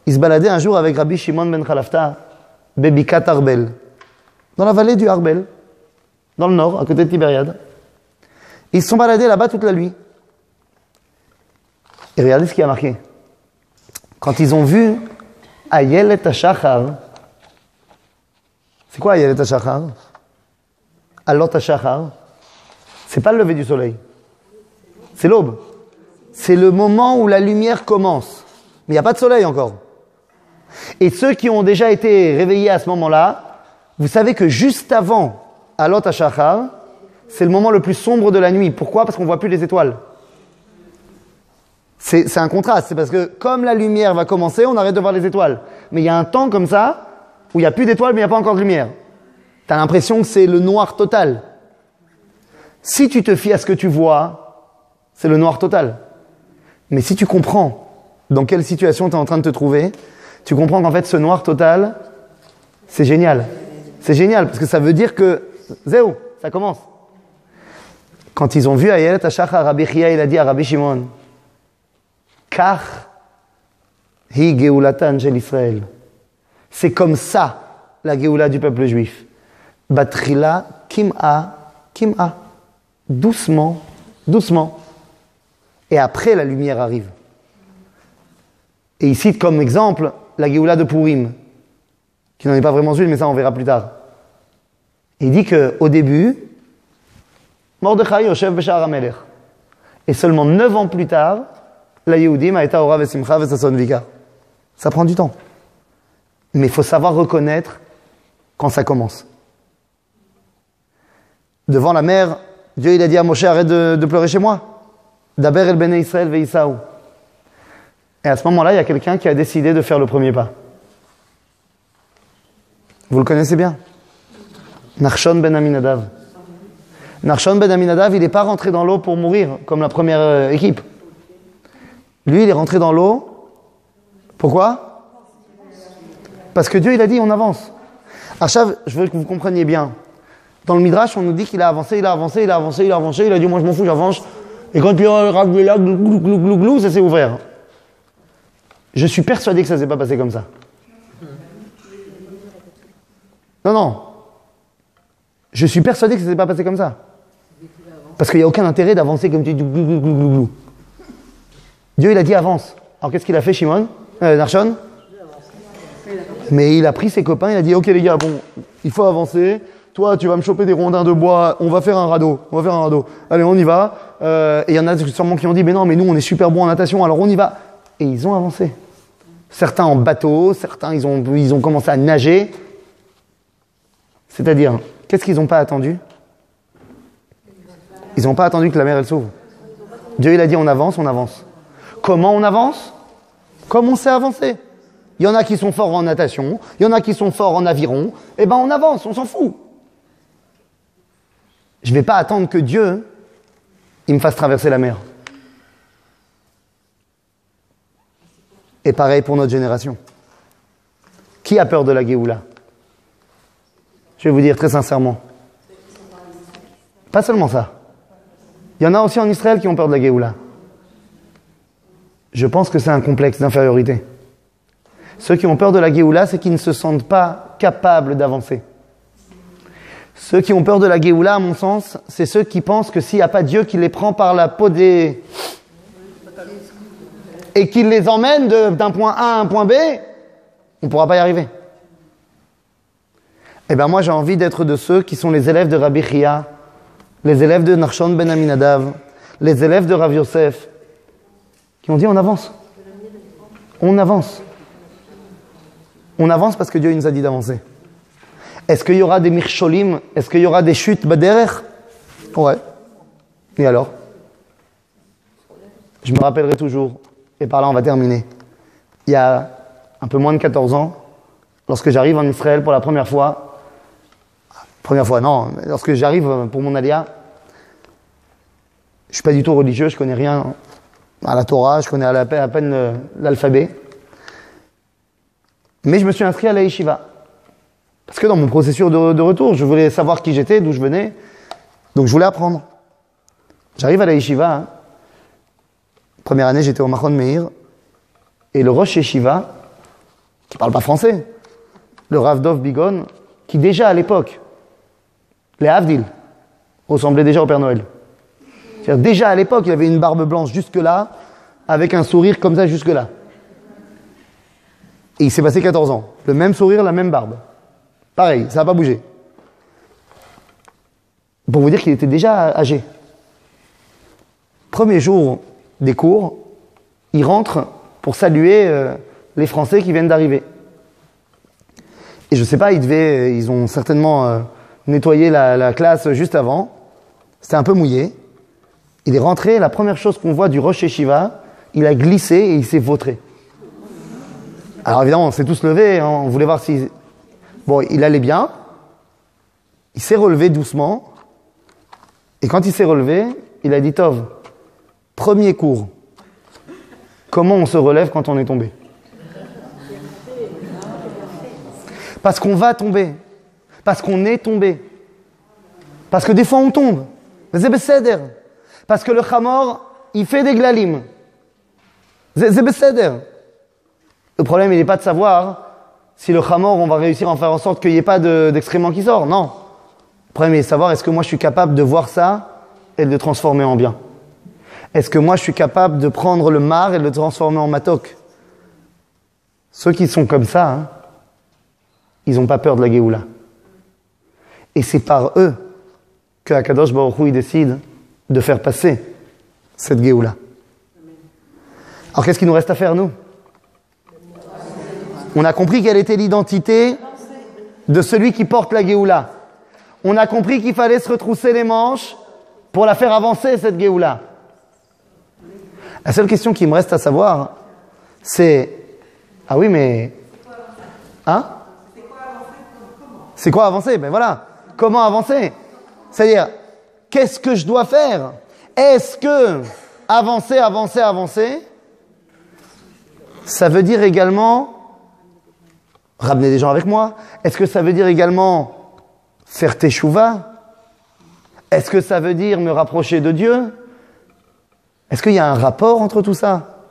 il se baladait un jour avec Rabbi Shimon ben Khalafta, Bebikat Arbel, dans la vallée du Arbel, dans le nord, à côté de Tibériade. Ils se sont baladés là-bas toute la nuit. Et regardez ce qui a marqué. Quand ils ont vu Ayelet HaShachar, c'est quoi Ayelet HaShachar? Alot HaShachar, c'est pas le lever du soleil, c'est l'aube. C'est le moment où la lumière commence. Mais il n'y a pas de soleil encore. Et ceux qui ont déjà été réveillés à ce moment-là, vous savez que juste avant Alot HaShachar, c'est le moment le plus sombre de la nuit. Pourquoi? Parce qu'on ne voit plus les étoiles. C'est un contraste. C'est parce que comme la lumière va commencer, on arrête de voir les étoiles. Mais il y a un temps comme ça où il n'y a plus d'étoiles, mais il n'y a pas encore de lumière. Tu as l'impression que c'est le noir total. Si tu te fies à ce que tu vois, c'est le noir total. Mais si tu comprends dans quelle situation tu es en train de te trouver, tu comprends qu'en fait ce noir total, c'est génial. C'est génial parce que ça veut dire que zéro, ça commence. Quand ils ont vu Ayelet HaShachar, Rabbi Chia, il a dit à Rabbi Shimon, Kach hi geulatan shel Israël. C'est comme ça la Géoula du peuple juif. Batrila kim'a. Doucement, doucement. Et après, la lumière arrive. Et il cite comme exemple la Géoula de Purim, qui n'en est pas vraiment une, mais ça on verra plus tard. Et il dit qu'au début, Mordechai Yoshev Beshar HaMelech. Et seulement 9 ans plus tard, la Yehudim a été Ora Vesimcha Vesason Vika. Ça prend du temps. Mais il faut savoir reconnaître quand ça commence. Devant la mer, Dieu il a dit à Moshe, arrête de pleurer chez moi. Daber el Bene Israël ve'Isaou. Et à ce moment-là, il y a quelqu'un qui a décidé de faire le premier pas. Vous le connaissez bien. Nachshon ben Aminadav. Nachshon ben Aminadav, il n'est pas rentré dans l'eau pour mourir, comme la première équipe. Lui, il est rentré dans l'eau. Pourquoi? Parce que Dieu, il a dit, on avance. Achav, je veux que vous compreniez bien. Dans le Midrash, on nous dit qu'il a avancé, il a dit, moi je m'en fous, j'avance. Et quand il a là, glou, ça s'est ouvert. Je suis persuadé que ça ne s'est pas passé comme ça. Non. Je suis persuadé que ça ne s'est pas passé comme ça. Parce qu'il n'y a aucun intérêt d'avancer comme tu dis, glou. Dieu, il a dit avance. Alors qu'est-ce qu'il a fait, Shimon? Nachshon? Mais il a pris ses copains, il a dit, ok les gars, bon, il faut avancer. Toi, tu vas me choper des rondins de bois, on va faire un radeau. Allez, on y va. Et il y en a sûrement qui ont dit, mais non, mais nous, on est super bons en natation, alors on y va. Et ils ont avancé. Certains en bateau, certains, ils ont commencé à nager. C'est-à-dire, qu'est-ce qu'ils n'ont pas attendu? Ils n'ont pas attendu que la mer, elle s'ouvre. Dieu, il a dit, on avance. Comment on avance? Comme on sait avancer. Il y en a qui sont forts en natation, il y en a qui sont forts en aviron. Eh ben, on avance, on s'en fout. Je vais pas attendre que Dieu, il me fasse traverser la mer. Et pareil pour notre génération. Qui a peur de la Géoula? Je vais vous dire très sincèrement. Pas seulement ça. Il y en a aussi en Israël qui ont peur de la Géoula. Je pense que c'est un complexe d'infériorité. Ceux qui ont peur de la Géoula, c'est qu'ils ne se sentent pas capables d'avancer. Ceux qui ont peur de la Géoula, à mon sens, c'est ceux qui pensent que s'il n'y a pas Dieu qui les prend par la peau des... et qu'il les emmène d'un point A à un point B, on ne pourra pas y arriver. Eh bien moi j'ai envie d'être de ceux qui sont les élèves de Rabbi Chia, les élèves de Nachshon ben Aminadav, les élèves de Rav Yosef, qui ont dit on avance. On avance. On avance parce que Dieu il nous a dit d'avancer. Est-ce qu'il y aura des mircholim? Est-ce qu'il y aura des chutes baderer? Ouais. Et alors? Je me rappellerai toujours, et par là on va terminer. Il y a un peu moins de 14 ans, lorsque j'arrive en Israël pour la première fois, lorsque j'arrive pour mon alia, je suis pas du tout religieux, je connais rien à la Torah, je connais à peine l'alphabet. Mais je me suis inscrit à la yeshiva. Parce que dans mon processus de retour, je voulais savoir qui j'étais, d'où je venais. Donc je voulais apprendre. J'arrive à la yeshiva. Première année, j'étais au Machon Meir. Et le Rosh Yeshiva, qui parle pas français, le Rav Dov Bigon, qui déjà à l'époque, les Havdil, ressemblait déjà au Père Noël. C'est-à-dire, déjà à l'époque, il avait une barbe blanche jusque-là, avec un sourire comme ça jusque-là. Et il s'est passé 14 ans. Le même sourire, la même barbe. Pareil, ça n'a pas bougé. Pour vous dire qu'il était déjà âgé. Premier jour des cours, il rentre pour saluer les Français qui viennent d'arriver. Et je sais pas, ils ont certainement nettoyé la classe juste avant. C'était un peu mouillé. Il est rentré, la première chose qu'on voit du Rosh Yeshiva, il a glissé et il s'est vautré. Alors évidemment, on s'est tous levés, hein, on voulait voir si... Bon, il allait bien, il s'est relevé doucement, et quand il s'est relevé, il a dit « Tov, premier cours, comment on se relève quand on est tombé ?» Parce qu'on va tomber, parce qu'on est tombé, parce que des fois on tombe, c'est besséder, parce que le chamor, il fait des glalim, c'est besséder. Le problème, il n'est pas de savoir si le chamor, on va réussir à en faire en sorte qu'il n'y ait pas d'excréments qui sort. Non. Le problème, il est de savoir est-ce que moi je suis capable de voir ça et de le transformer en bien. Est-ce que moi je suis capable de prendre le mar et de le transformer en matok? Ceux qui sont comme ça, hein, ils n'ont pas peur de la Géoula. Et c'est par eux que Akadosh Baruch Hu, il décide de faire passer cette Géoula. Alors qu'est-ce qu'il nous reste à faire, nous? On a compris quelle était l'identité de celui qui porte la Géoula. On a compris qu'il fallait se retrousser les manches pour la faire avancer, cette Géoula. La seule question qui me reste à savoir, c'est... Ah oui, mais... Hein? C'est quoi avancer? Ben voilà. Comment avancer? C'est-à-dire, qu'est-ce que je dois faire? Est-ce que avancer, ça veut dire également... ramener des gens avec moi? Est-ce que ça veut dire également faire teshuva? Est-ce que ça veut dire me rapprocher de Dieu? Est-ce qu'il y a un rapport entre tout ça?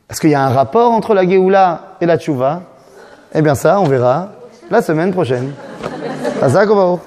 Est-ce qu'il y a un rapport entre la Géoula et la teshuva? Eh bien ça, on verra la semaine prochaine. Hazak Baruch.